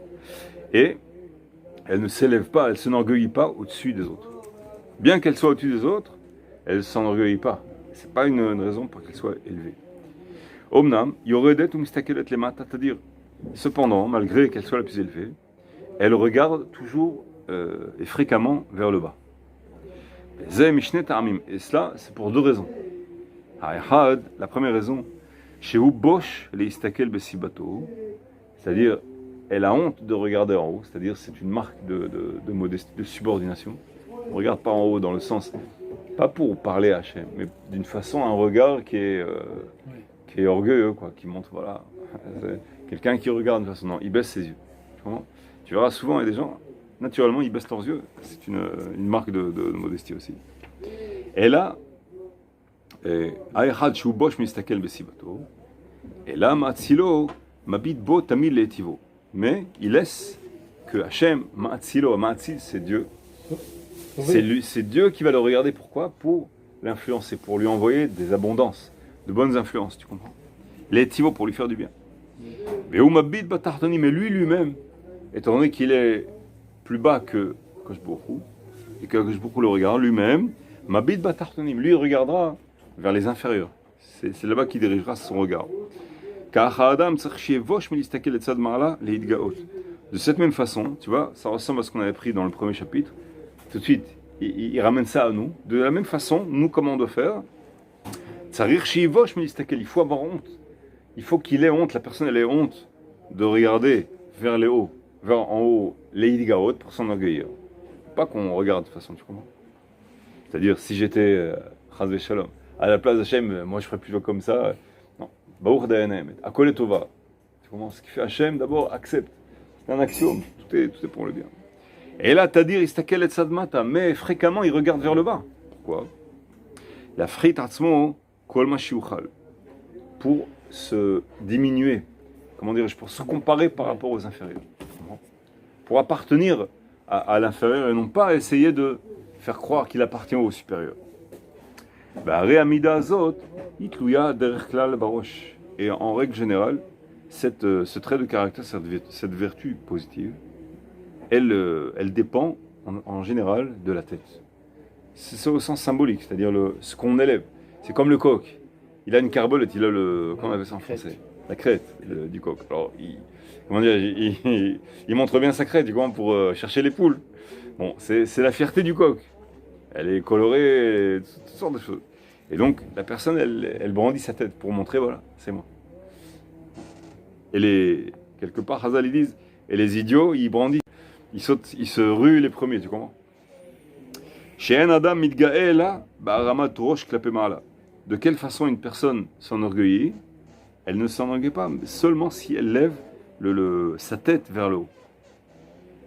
Et elle ne s'élève pas, elle ne s'enorgueillit pas au-dessus des autres. Bien qu'elle soit au-dessus des autres, elle ne s'enorgueillit pas. Ce n'est pas une raison pour qu'elle soit élevée. Omnam, yoredet ou mistakelet lemata, c'est-à-dire, cependant, malgré qu'elle soit la plus élevée, elle regarde toujours et fréquemment vers le bas. Zeh mishne ta'amim. Et cela, c'est pour deux raisons. Ha'ehad, la première raison, shehu bosh leistakel besibato, c'est-à-dire, elle a honte de regarder en haut, c'est-à-dire c'est une marque de modestie, de subordination. On ne regarde pas en haut dans le sens, pas pour parler à Hachem, mais d'une façon, un regard qui est orgueilleux, quoi, qui montre, voilà, quelqu'un qui regarde de façon, non, il baisse ses yeux. Tu verras souvent, il y a des gens, naturellement, ils baissent leurs yeux. C'est une marque de modestie aussi. Et là, Aïchad shu bosh mistakel besibato, et là, Matzilo, mabit bo tamil le'etivo. Mais il laisse que Hachem, Ma'atzilo, Ma'atzil, c'est Dieu. C'est Dieu qui va le regarder. Pourquoi? Pour l'influencer, pour lui envoyer des abondances, de bonnes influences, tu comprends? Les tivos pour lui faire du bien. Mais lui-même, étant donné qu'il est plus bas que Kajbourou, et que Kajbourou le regarde lui-même, Mabid Batartonim, lui il regardera vers les inférieurs. C'est là-bas qu'il dirigera son regard. De cette même façon, tu vois, ça ressemble à ce qu'on avait pris dans le premier chapitre. Tout de suite, il ramène ça à nous. De la même façon, nous, comment on doit faire? Tsarir shivosh mistakel, il faut avoir honte. Il faut qu'il ait honte, la personne elle ait honte de regarder vers les hauts, vers en haut, les Yidigaot pour s'enorgueillir. Pas qu'on regarde de toute façon, tu comprends? C'est-à-dire, si j'étais Chazve Shalom, à la place d'Hachem, moi je ferais plutôt comme ça. Non. Baruch Dayanem, Akol Tova. Tu comprends? Ce qui fait Hachem, d'abord, accepte. C'est un axiome, tout est pour le bien. Et là, Tadir, Istakel et Tzadmata, mais fréquemment, il regarde vers le bas. Pourquoi? La frit atzmo, kol ma shiuchal. Pour se diminuer, comment dirais-je, pour se comparer par rapport aux inférieurs. Pour appartenir à l'inférieur et non pas essayer de faire croire qu'il appartient au supérieur. Et en règle générale, ce trait de caractère, cette vertu positive, elle dépend en général de la tête. C'est ça au sens symbolique, c'est-à-dire ce qu'on élève. C'est comme le coq. Il a une carbolette, il a comment on appelle ça en français? La crête du coq. Alors, il montre bien sa crête, pour chercher les poules. Bon, c'est la fierté du coq. Elle est colorée, toutes sortes de choses. Et donc, la personne, elle brandit sa tête pour montrer, voilà, c'est moi. Et quelque part, Hazal, ils disent, et les idiots, ils brandissent, ils sautent, ils se ruent les premiers, tu comprends? She'en adam mitga'ela ba'aramat rosh klape ma'ala. De quelle façon une personne s'enorgueillit? Elle ne s'enorgueille pas, seulement si elle lève sa tête vers le haut.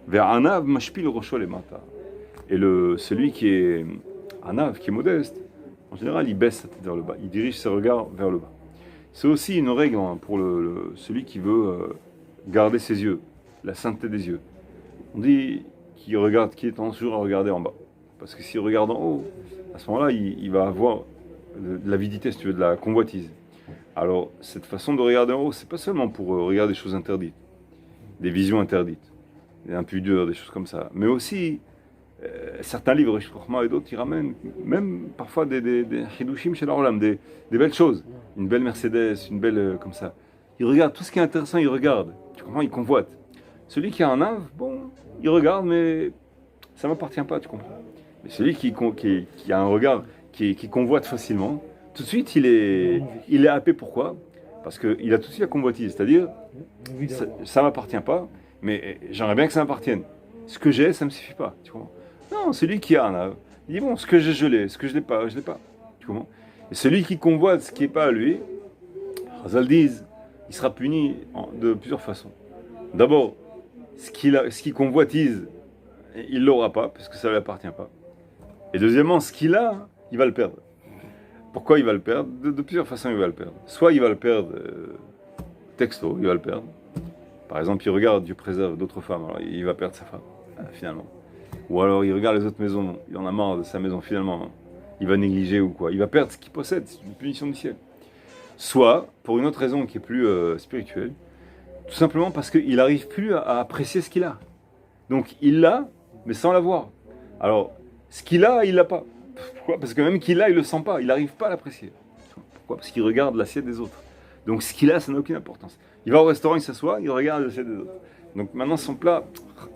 Vers Anav mashpil rosho le mata. Et celui qui est Anav, qui est modeste, en général, il baisse sa tête vers le bas, il dirige ses regards vers le bas. C'est aussi une règle pour celui qui veut garder ses yeux, la sainteté des yeux. On dit qu'il est toujours à regarder en bas. Parce que s'il regarde en haut, à ce moment-là, il va avoir de l'avidité, si tu veux, de la convoitise. Alors, cette façon de regarder en haut, c'est pas seulement pour regarder des choses interdites, des visions interdites, des impudeurs, des choses comme ça, mais aussi certains livres, et d'autres, ils ramènent même parfois des chidushim chez l'Olam, des belles choses, une belle Mercedes, une belle comme ça. Il regarde tout ce qui est intéressant, il regarde. Tu comprends? Il convoite. Celui qui a un ave, bon, il regarde, mais ça ne m'appartient pas, tu comprends? Mais celui qui a un regard qui convoite facilement, tout de suite, il est happé. Pourquoi? Parce qu'il a tout de suite la convoitise. C'est-à-dire, ça ne m'appartient pas, mais j'aimerais bien que ça m'appartienne. Ce que j'ai, ça ne me suffit pas. Tu comprends? Non, celui qui a un ave, il dit, bon, ce que j'ai, je l'ai. Ce que je n'ai pas, je ne l'ai pas. Tu comprends? Et celui qui convoite ce qui n'est pas à lui, Hazal disent, il sera puni de plusieurs façons. D'abord, ce qu'il convoitise, il ne l'aura pas, parce que ça ne lui appartient pas. Et deuxièmement, ce qu'il a, il va le perdre. Pourquoi il va le perdre? De plusieurs façons, il va le perdre. Soit il va le perdre texto, il va le perdre. Par exemple, il regarde Dieu préserve d'autres femmes, alors il va perdre sa femme, finalement. Ou alors il regarde les autres maisons, il en a marre de sa maison, finalement. Il va négliger ou quoi. Il va perdre ce qu'il possède, c'est une punition du ciel. Soit, pour une autre raison qui est plus spirituelle, tout simplement parce qu'il n'arrive plus à apprécier ce qu'il a. Donc il l'a, mais sans l'avoir. Alors, ce qu'il a, il l'a pas. Pourquoi? Parce que même qu'il a, il le sent pas. Il n'arrive pas à l'apprécier. Pourquoi? Parce qu'il regarde l'assiette des autres. Donc ce qu'il a, ça n'a aucune importance. Il va au restaurant, il s'assoit, il regarde l'assiette des autres. Donc maintenant, son plat,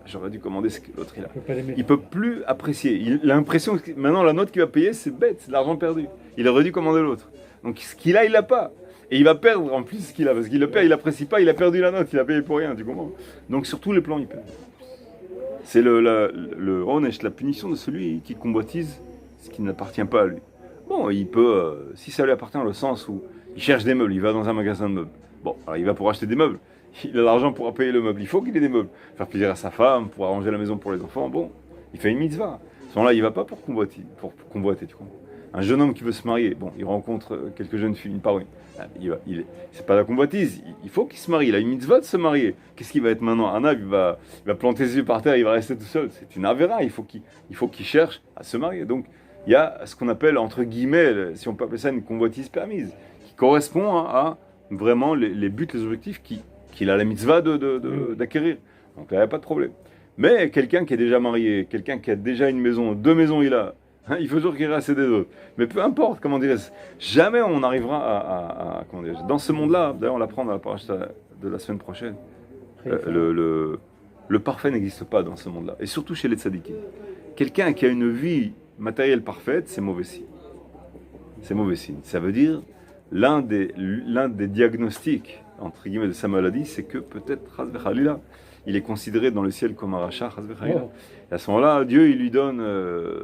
j'aurais dû commander ce que l'autre il a. Il peut plus apprécier. Il a l'impression que maintenant, la note qu'il va payer, c'est bête, c'est de l'argent perdu. Il aurait dû commander l'autre. Donc ce qu'il a, il l'a pas. Et il va perdre en plus ce qu'il a. Parce qu'il le perd, il n'apprécie pas, il a perdu la note, il a payé pour rien, tu comprends? Donc sur tous les plans, il perd. C'est le onesh, la punition de celui qui convoitise ce qui n'appartient pas à lui. Bon, il peut, si ça lui appartient dans le sens où il cherche des meubles, il va dans un magasin de meubles. Bon, alors il va pour acheter des meubles. Il a l'argent pour payer le meuble. Il faut qu'il ait des meubles. Faire plaisir à sa femme, pour arranger la maison pour les enfants. Bon, il fait une mitzvah. À ce moment-là, il ne va pas pour convoiter, tu comprends? Un jeune homme qui veut se marier, bon, il rencontre quelques jeunes filles, une par une. C'est pas la convoitise, il faut qu'il se marie, il a une mitzvah de se marier. Qu'est-ce qu'il va être maintenant? Un âne, il va planter ses yeux par terre, il va rester tout seul. C'est une avéra, il faut qu'il cherche à se marier. Donc, il y a ce qu'on appelle, entre guillemets, si on peut appeler ça une convoitise permise, qui correspond à vraiment les buts, les objectifs qu'il a la mitzvah d'acquérir. Donc là, il n'y a pas de problème. Mais quelqu'un qui est déjà marié, quelqu'un qui a déjà une maison, 2 maisons il a, il faut toujours qu'il reste des autres. Mais peu importe, comment dire, jamais on arrivera comment dire, dans ce monde-là, d'ailleurs on l'apprend dans la paracha de la semaine prochaine, Le parfait n'existe pas dans ce monde-là, et surtout chez les tzadikim. Quelqu'un qui a une vie matérielle parfaite, c'est mauvais signe. C'est mauvais signe. Ça veut dire, l'un des diagnostics, entre guillemets, de sa maladie, c'est que peut-être, Chas v'Chalila, il est considéré dans le ciel comme un rachat, Chas v'Chalila. Et à ce moment-là, Dieu, il lui donne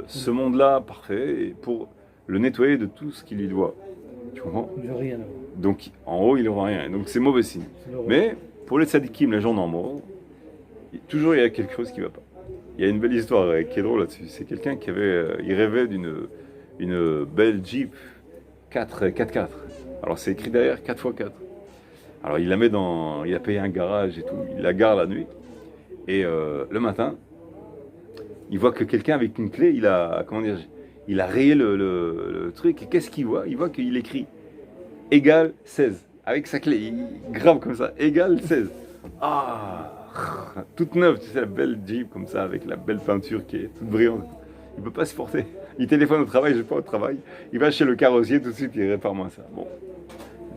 ce monde-là parfait et pour le nettoyer de tout ce qu'il lui doit. Tu comprends? Il ne veut rien avoir. Donc, en haut, il n'aura rien. Donc, c'est mauvais signe. Mais, pour les tzadikim, les gens normaux, toujours il y a quelque chose qui ne va pas. Il y a une belle histoire qui est drôle là-dessus. C'est quelqu'un qui il rêvait d'une belle Jeep 4x4. Alors, c'est écrit derrière 4x4. Alors, il a payé un garage et tout. Il la gare la nuit. Et le matin, il voit que quelqu'un avec une clé, il a rayé le truc. Et qu'est-ce qu'il voit? Il voit qu'il écrit égal 16. Avec sa clé, il grave comme ça, égal 16. Ah, toute neuve, tu sais, la belle Jeep comme ça, avec la belle peinture qui est toute brillante. Il peut pas se porter. Il téléphone au travail, je vais pas au travail. Il va chez le carrossier tout de suite, il répare-moi ça. Bon,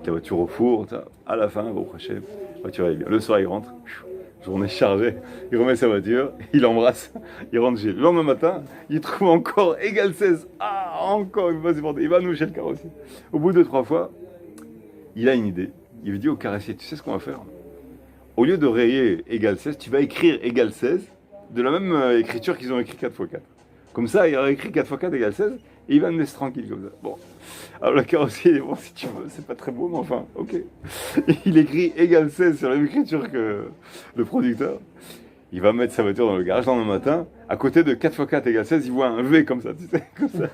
la voiture au four, ça. À la fin, bon, prochain, la voiture est bien. Le soir, il rentre, journée chargée, il remet sa voiture, il embrasse, il rentre chez lui. Le lendemain matin, il trouve encore égal 16. Ah, encore, il peut pas se porter. Il va nous chez le carrossier. Au bout de 3 fois, il a une idée. Il lui dit au carrossier, tu sais ce qu'on va faire? Au lieu de rayer égal 16, tu vas écrire égal 16 de la même écriture qu'ils ont écrit 4x4. Comme ça, il aurait écrit 4x4 égale 16 et il va me laisser tranquille comme ça. Bon. Alors le carrossier, il dit, bon, si tu veux, c'est pas très beau, mais enfin, ok. Et il écrit égal 16 sur la même écriture que le producteur. Il va mettre sa voiture dans le garage le lendemain matin. À côté de 4x4 égale 16, il voit un V comme ça, tu sais, comme ça.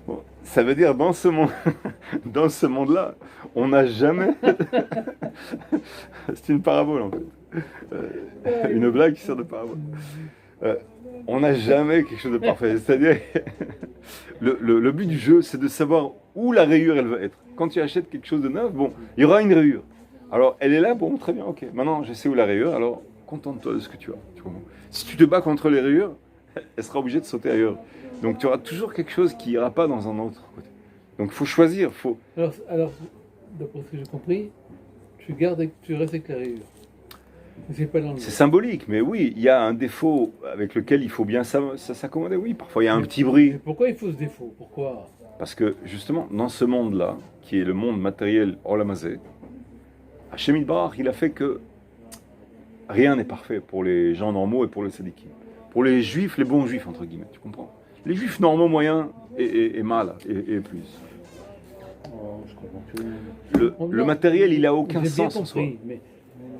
Bon, ça veut dire dans ce monde-là, on n'a jamais. C'est une parabole en fait. Une blague qui sort de parabole. On n'a jamais quelque chose de parfait. C'est-à-dire, le but du jeu, c'est de savoir où la rayure elle va être. Quand tu achètes quelque chose de neuf, bon, il y aura une rayure. Alors, elle est là, bon, très bien, ok. Maintenant, je sais où la rayure, alors contente-toi de ce que tu as. Tu comprends? Si tu te bats contre les rayures, elle sera obligée de sauter ailleurs. Donc, tu auras toujours quelque chose qui n'ira pas dans un autre côté. Donc, il faut choisir. Alors, d'après ce que j'ai compris, tu restes avec la rayure. C'est symbolique, mais oui, il y a un défaut avec lequel il faut bien s'accommoder. Oui, parfois il y a un petit bruit. Mais pourquoi il faut ce défaut? Pourquoi? Parce que justement, dans ce monde-là, qui est le monde matériel Olamazé, Hachem Yitbarach, il a fait que rien n'est parfait pour les gens normaux et pour les tzadikim. Pour les juifs, les bons juifs, entre guillemets, tu comprends? Les juifs normaux, moyens et mal, et plus. Oh, je comprends. Le matériel, il n'a aucun J'ai bien sens en soi. compris, mais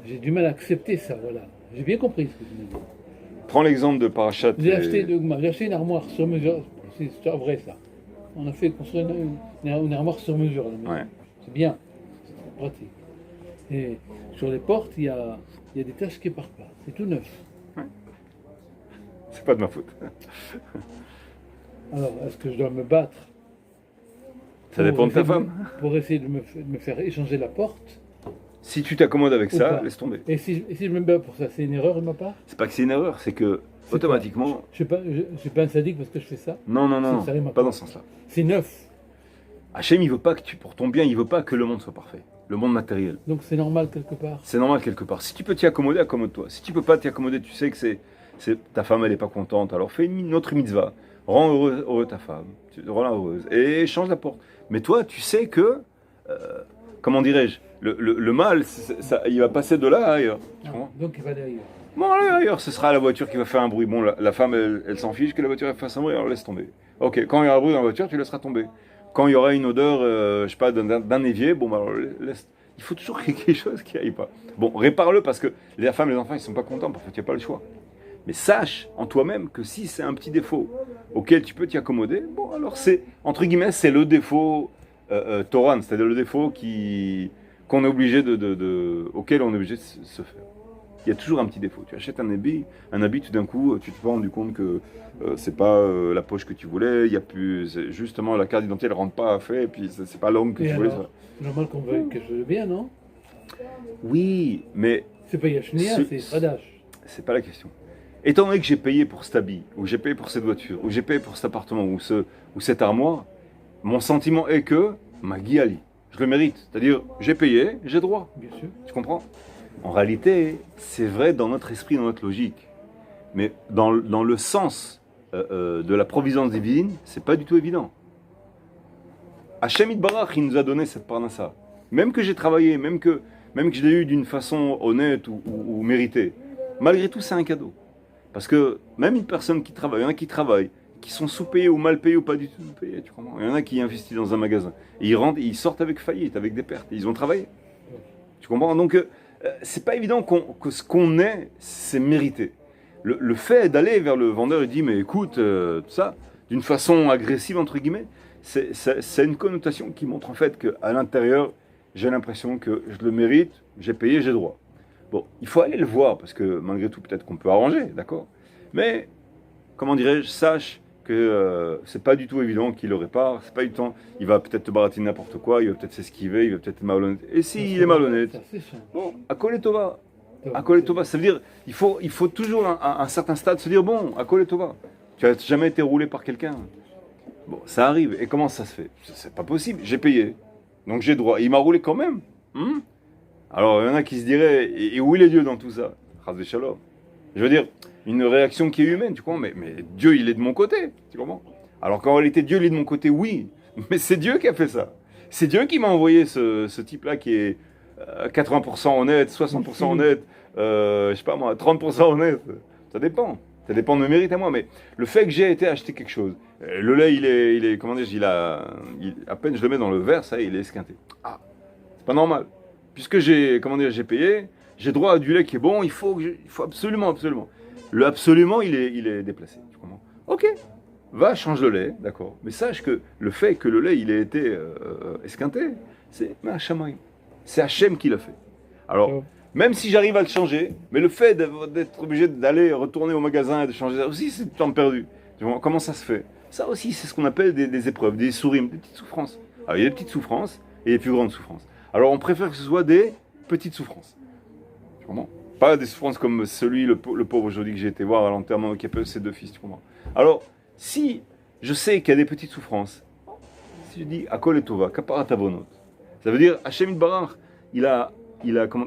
j'ai du mal à accepter ça, voilà. J'ai bien compris ce que tu me dis. Prends l'exemple de Parashat. J'ai acheté une armoire sur mesure. C'est vrai ça. On a fait construire une armoire sur mesure à la maison. Ouais. C'est bien, c'est pratique. Et sur les portes, il y a des taches qui partent pas. C'est tout neuf. Ouais. C'est pas de ma faute. Alors, est-ce que je dois me battre? Ça dépend de ta femme. Pour essayer de me faire échanger la porte? Si tu t'accommodes avec ça, pas. laisse tomber. Et si je me bats pour ça, c'est une erreur de ma part? C'est pas que c'est une erreur, c'est que automatiquement. Je suis pas un sadique parce que je fais ça? Non, Ça rime pas dans ce sens-là. C'est neuf. Hachem, il veut pas que pour ton bien, il veut pas que le monde soit parfait. Le monde matériel. Donc c'est normal quelque part. C'est normal quelque part. Si tu peux t'y accommoder, accommode-toi. Si tu peux pas t'y accommoder, tu sais que ta femme, elle est pas contente. Alors fais une autre mitzvah. Rends heureux ta femme. Rends-la heureuse. Et change la porte. Mais toi, tu sais que, comment dirais-je, le mal, il va passer de là à ailleurs. Tu comprends? Donc il va aller ailleurs. Bon, allez ailleurs, ce sera la voiture qui va faire un bruit. Bon, la femme, elle s'en fiche que la voiture elle fasse un bruit, alors laisse tomber. Ok, quand il y aura un bruit dans la voiture, tu laisseras tomber. Quand il y aura une odeur, je sais pas, d'un évier, bon, bah, alors laisse. Il faut toujours quelque chose qui aille pas. Bon, répare-le parce que la femme et les enfants, ils sont pas contents, parfois tu n'as pas le choix. Mais sache en toi-même que si c'est un petit défaut auquel tu peux t'y accommoder, bon, alors c'est, entre guillemets, c'est le défaut Toran, c'est-à-dire le défaut qu'on est obligé auquel on est obligé de se faire. Il y a toujours un petit défaut. Tu achètes un habit, tout d'un coup, tu te rends rendu compte que c'est pas la poche que tu voulais, il y a plus, justement, la carte d'identité, elle rentre pas à fait, et puis c'est pas l'angle que tu voulais. C'est normal qu'on veuille quelque chose de bien, non? Oui, mais... C'est pas Yachnia, c'est Stradash. C'est pas la question. Étant donné que j'ai payé pour cet habit, ou j'ai payé pour cette voiture, ou j'ai payé pour cet appartement, ou cette armoire, mon sentiment est que, ma guiali, je le mérite. C'est-à-dire, j'ai payé, j'ai droit. Bien sûr. Tu comprends? En réalité, c'est vrai dans notre esprit, dans notre logique. Mais dans le sens de la providence divine, c'est pas du tout évident. Hachem Itbarach, il nous a donné cette parnassa. Même que j'ai travaillé, même que je l'ai eu d'une façon honnête ou méritée, malgré tout, c'est un cadeau. Parce que même une personne qui travaille, il y en a qui travaillent, qui sont sous-payés ou mal payés ou pas du tout payés, tu comprends? Il y en a qui investissent dans un magasin. Et ils sortent avec faillite, avec des pertes. Ils ont travaillé. Tu comprends? Donc, c'est pas évident que ce qu'on est, c'est mérité. Le fait d'aller vers le vendeur et dire, mais écoute, tout ça, d'une façon agressive, entre guillemets, c'est une connotation qui montre en fait qu'à l'intérieur, j'ai l'impression que je le mérite, j'ai payé, j'ai droit. Bon, il faut aller le voir, parce que malgré tout, peut-être qu'on peut arranger, d'accord? Mais, comment dirais-je, sache que c'est pas du tout évident qu'il le répare, c'est pas du temps, il va peut-être te baratiner n'importe quoi, il va peut-être s'esquiver, il va peut-être être malhonnête. Et s'il est malhonnête, bon, à Koletova. À Koletova, ça veut dire, il faut toujours un certain stade se dire, bon, à Koletova. Tu n'as jamais été roulé par quelqu'un. Bon, ça arrive. Et comment ça se fait? C'est pas possible, j'ai payé. Donc j'ai droit. Et il m'a roulé quand même. Alors, il y en a qui se diraient, et où est le Dieu dans tout ça? Chas Shalom. Je veux dire, une réaction qui est humaine, tu comprends? Mais Dieu, il est de mon côté, tu comprends? Alors qu'en réalité, Dieu, il est de mon côté, oui. Mais c'est Dieu qui a fait ça. C'est Dieu qui m'a envoyé ce type-là qui est 80% honnête, 60% honnête, je sais pas moi, 30% honnête. Ça dépend. Ça dépend de mes mérites à moi. Mais le fait que j'ai été acheter quelque chose, le lait, il est comment dire, à peine je le mets dans le verre, ça, il est esquinté. Ah, c'est pas normal. Puisque j'ai payé, j'ai droit à du lait qui est bon, il faut absolument. Le absolument, il est déplacé. Tu comprends? Ok, va, change le lait, d'accord. Mais sache que le fait que le lait, il ait été esquinté, c'est Hachem. C'est Hachem qui l'a fait. Alors, même si j'arrive à le changer, mais le fait d'être obligé d'aller retourner au magasin et de changer ça aussi, c'est du temps perdu. Tu vois, comment ça se fait? Ça aussi, c'est ce qu'on appelle des épreuves, des souris, des petites souffrances. Alors, il y a des petites souffrances et des plus grandes souffrances. Alors, on préfère que ce soit des petites souffrances. Tu comprends? Pas des souffrances comme le pauvre aujourd'hui que j'ai été voir à l'enterrement qui a ses deux fils. Tu comprends? Alors, si je sais qu'il y a des petites souffrances, si je dis Akol et Tova, Kaparat Avonot, ça veut dire Hachem Itbarach, il a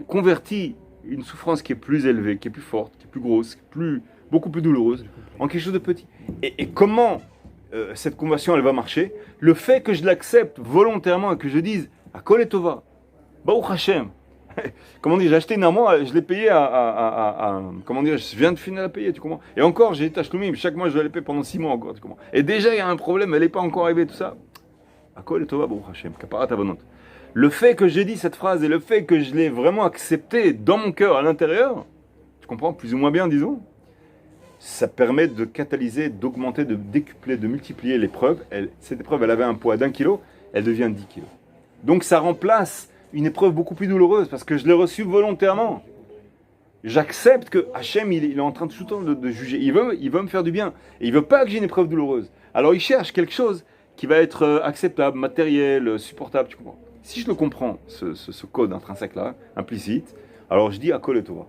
converti une souffrance qui est plus élevée, qui est plus forte, qui est plus grosse, beaucoup plus douloureuse, en quelque chose de petit. Et comment cette conversion elle va marcher? Le fait que je l'accepte volontairement et que je dise Akol et Tova, Baruch Hashem. Comment dire, j'ai acheté une armoire, je l'ai payé comment dire, je viens de finir à payer, tu comprends? Et encore, j'ai des tachloumim, chaque mois je dois les payer pendant 6 mois encore, tu comprends? Et déjà il y a un problème, elle n'est pas encore arrivée, tout ça. Akol et Tova, Baruch Hashem, Kaparat Avonot. Le fait que j'ai dit cette phrase et le fait que je l'ai vraiment accepté dans mon cœur, à l'intérieur, tu comprends, plus ou moins bien, disons, ça permet de catalyser, d'augmenter, de décupler, de multiplier l'épreuve. Cette épreuve, elle avait un poids d'1 kilo, elle devient 10 kilos. Donc ça remplace une épreuve beaucoup plus douloureuse parce que je l'ai reçue volontairement. J'accepte que Hachem, il est en train tout le temps de juger. Il veut me faire du bien. Et il ne veut pas que j'ai une épreuve douloureuse. Alors il cherche quelque chose qui va être acceptable, matériel, supportable, tu comprends? Si je le comprends, ce code intrinsèque-là, implicite, alors je dis Akol et Tova.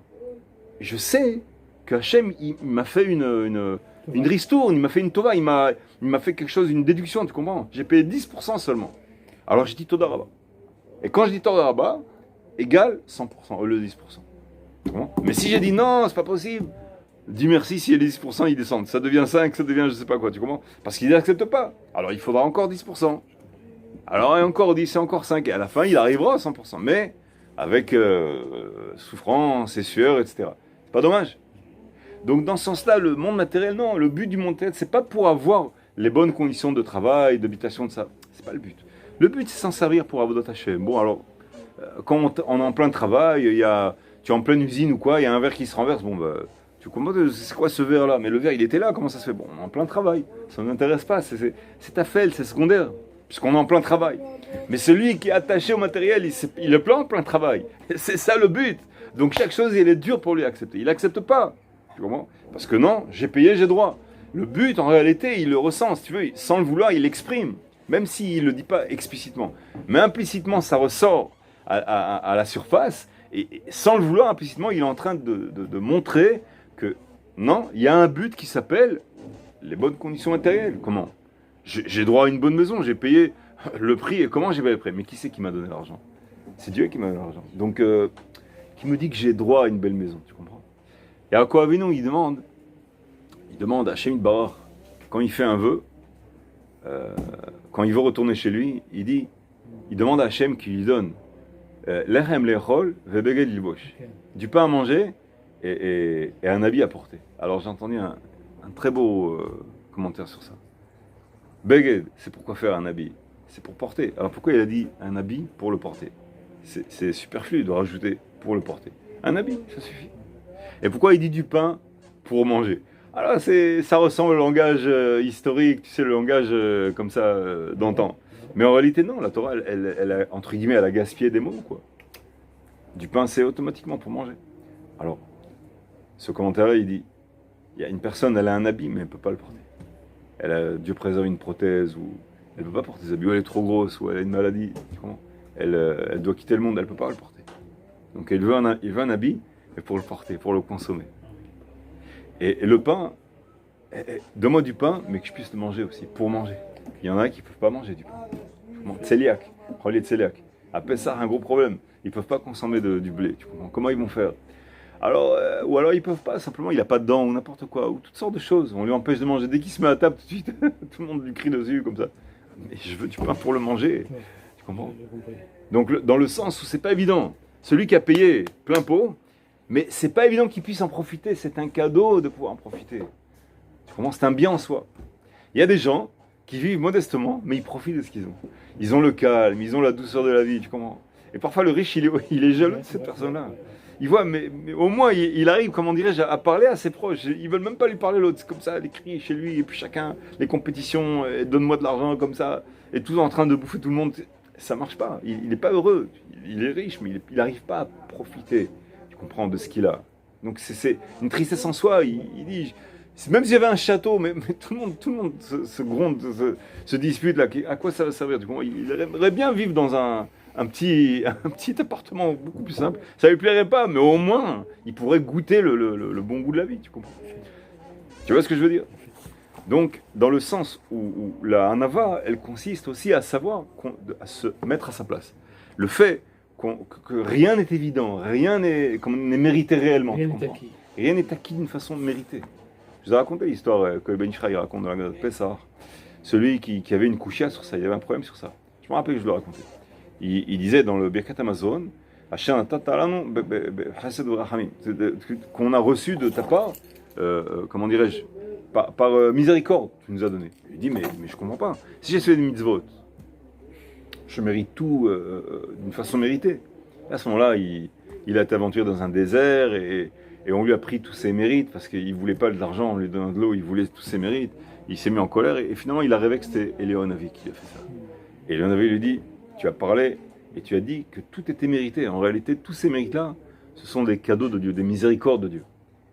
Je sais que Hachem, il m'a fait une ristourne, il m'a fait une Tova, il m'a fait quelque chose, une déduction, tu comprends? J'ai payé 10% seulement. Alors je dis Toda Rabba. Et quand je dis Toda Rabba, égale 100% au lieu de 10%. Tu comprends? Mais si j'ai dit non, c'est pas possible, dis merci si les 10% ils descendent. Ça devient 5, ça devient je sais pas quoi, tu comprends? Parce qu'ils n'acceptent pas. Alors il faudra encore 10%. Alors, et encore 10, et encore 5, et à la fin, il arrivera à 100%, mais avec souffrance et sueur, etc. C'est pas dommage. Donc, dans ce sens-là, le monde matériel, non, le but du monde matériel, c'est pas pour avoir les bonnes conditions de travail, d'habitation, de ça. C'est pas le but. Le but, c'est s'en servir pour Avodat Hashem. Bon, alors, quand on est en plein travail, tu es en pleine usine ou quoi, il y a un verre qui se renverse, bon, bah, tu comprends, c'est quoi ce verre-là? Mais le verre, il était là, comment ça se fait? Bon, on est en plein travail, ça ne m'intéresse pas, c'est ta fête, c'est secondaire. Puisqu'on est en plein travail. Mais celui qui est attaché au matériel, il est en plein travail. C'est ça le but. Donc chaque chose, elle est dure pour lui accepter. Il n'accepte pas. Tu comprends? Parce que non, j'ai payé, j'ai droit. Le but, en réalité, il le ressent, si tu veux. Sans le vouloir, il l'exprime. Même s'il ne le dit pas explicitement. Mais implicitement, ça ressort à la surface. Et sans le vouloir, implicitement, il est en train de montrer que non, il y a un but qui s'appelle les bonnes conditions matérielles. Comment? J'ai droit à une bonne maison, j'ai payé le prix. Et comment j'ai payé le prix? Mais qui c'est qui m'a donné l'argent? C'est Dieu qui m'a donné l'argent. Donc, qui me dit que j'ai droit à une belle maison, tu comprends? Et Yaakov Avinu, il demande à Hashem Barach, quand il fait un vœu, quand il veut retourner chez lui, il demande à Hashem qu'il lui donne Lechem lechol vebeged lilbosh, du pain à manger et un habit à porter. Alors j'ai entendu un très beau commentaire sur ça. Beged, c'est pourquoi faire un habit? C'est pour porter. Alors pourquoi il a dit un habit pour le porter? C'est superflu de rajouter pour le porter. Un habit, ça suffit. Et pourquoi il dit du pain pour manger? Alors ça ressemble au langage historique, tu sais, le langage comme ça d'antan. Mais en réalité non, la Torah, elle a, entre guillemets, elle a gaspillé des mots, quoi. Du pain, c'est automatiquement pour manger. Alors, ce commentaire-là, il dit, il y a une personne, elle a un habit, mais elle ne peut pas le porter. Elle a, Dieu préserve, une prothèse, ou elle ne peut pas porter ses habits, ou elle est trop grosse, ou elle a une maladie, elle doit quitter le monde, elle ne peut pas le porter. Donc il veut un habit, mais pour le porter, pour le consommer. Et le pain, donne-moi du pain, mais que je puisse le manger aussi, pour manger. Il y en a qui ne peuvent pas manger du pain. Tséliaque, relié de Tséliaque. À Pessah, un gros problème. Ils ne peuvent pas consommer du blé. Tu comprends? Comment ils vont faire? Alors, ou alors ils ne peuvent pas, simplement il n'a pas de dents, ou n'importe quoi, ou toutes sortes de choses. On lui empêche de manger. Dès qu'il se met à table, tout de suite, tout le monde lui crie dessus, comme ça. Mais je veux du pain pour le manger. Tu comprends? Donc, dans le sens où c'est pas évident. Celui qui a payé plein pot, mais c'est pas évident qu'il puisse en profiter. C'est un cadeau de pouvoir en profiter. Tu comprends? C'est un bien en soi. Il y a des gens qui vivent modestement, mais ils profitent de ce qu'ils ont. Ils ont le calme, ils ont la douceur de la vie, tu comprends? Et parfois le riche, il est jaloux de cette personne-là. Il voit, mais au moins il arrive, comment dirais-je, à parler à ses proches. Ils veulent même pas lui parler l'autre, c'est comme ça, les cris chez lui, et puis chacun, les compétitions, donne-moi de l'argent comme ça, et tout en train de bouffer tout le monde. Ça marche pas, il n'est pas heureux. Il est riche, mais il n'arrive pas à profiter, tu comprends, de ce qu'il a. Donc c'est une tristesse en soi. Il dit... Même s'il y avait un château, mais tout le monde se gronde, se dispute là. À quoi ça va servir? Il aimerait bien vivre dans un petit appartement beaucoup plus simple. Ça lui plairait pas, mais au moins, il pourrait goûter le bon goût de la vie, tu comprends? Tu vois ce que je veux dire? Donc, dans le sens où la hanava, elle consiste aussi à savoir, à se mettre à sa place. Le fait que rien n'est évident, rien n'est mérité réellement. Rien n'est acquis. Rien n'est acquis d'une façon méritée. Je vous ai raconté l'histoire que Ben Ishraï raconte dans la Gazette Pessah. Celui qui avait une couchia sur ça, il y avait un problème sur ça. Je me rappelle que je le racontais. Il disait dans le Birkat Amazon, qu'on a reçu de ta part, comment dirais-je, par miséricorde, tu nous as donné. Il dit, mais je comprends pas. Si j'ai fait des mitzvot, je mérite tout d'une façon méritée. Et à ce moment-là, il a été aventuré dans un désert et on lui a pris tous ses mérites parce qu'il ne voulait pas de l'argent, on lui donnait de l'eau, il voulait tous ses mérites. Il s'est mis en colère et finalement il a rêvé que c'était Eliyahu qui a fait ça. Et Eliyahu lui dit, tu as parlé et tu as dit que tout était mérité. En réalité, tous ces mérites-là, ce sont des cadeaux de Dieu, des miséricordes de Dieu.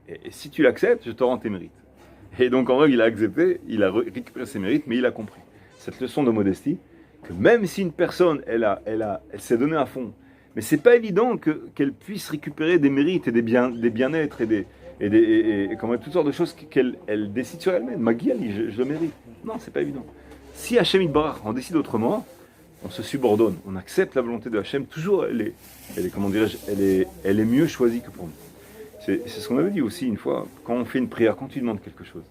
Et si tu l'acceptes, je te rends tes mérites. Et donc en vrai, il a accepté, il a récupéré ses mérites, mais il a compris cette leçon de modestie, que même si une personne, elle s'est donnée à fond, mais c'est pas évident qu'elle puisse récupérer des mérites et des bien-être et comment, toutes sortes de choses qu'elle décide sur elle-même. Magiali, je le mérite. Non, c'est pas évident. Si Hachem Yitbarach en décide autrement, on se subordonne, on accepte la volonté de Hachem. Toujours, elle est mieux choisie que pour nous. C'est ce qu'on avait dit aussi une fois, quand on fait une prière, quand tu demandes quelque chose.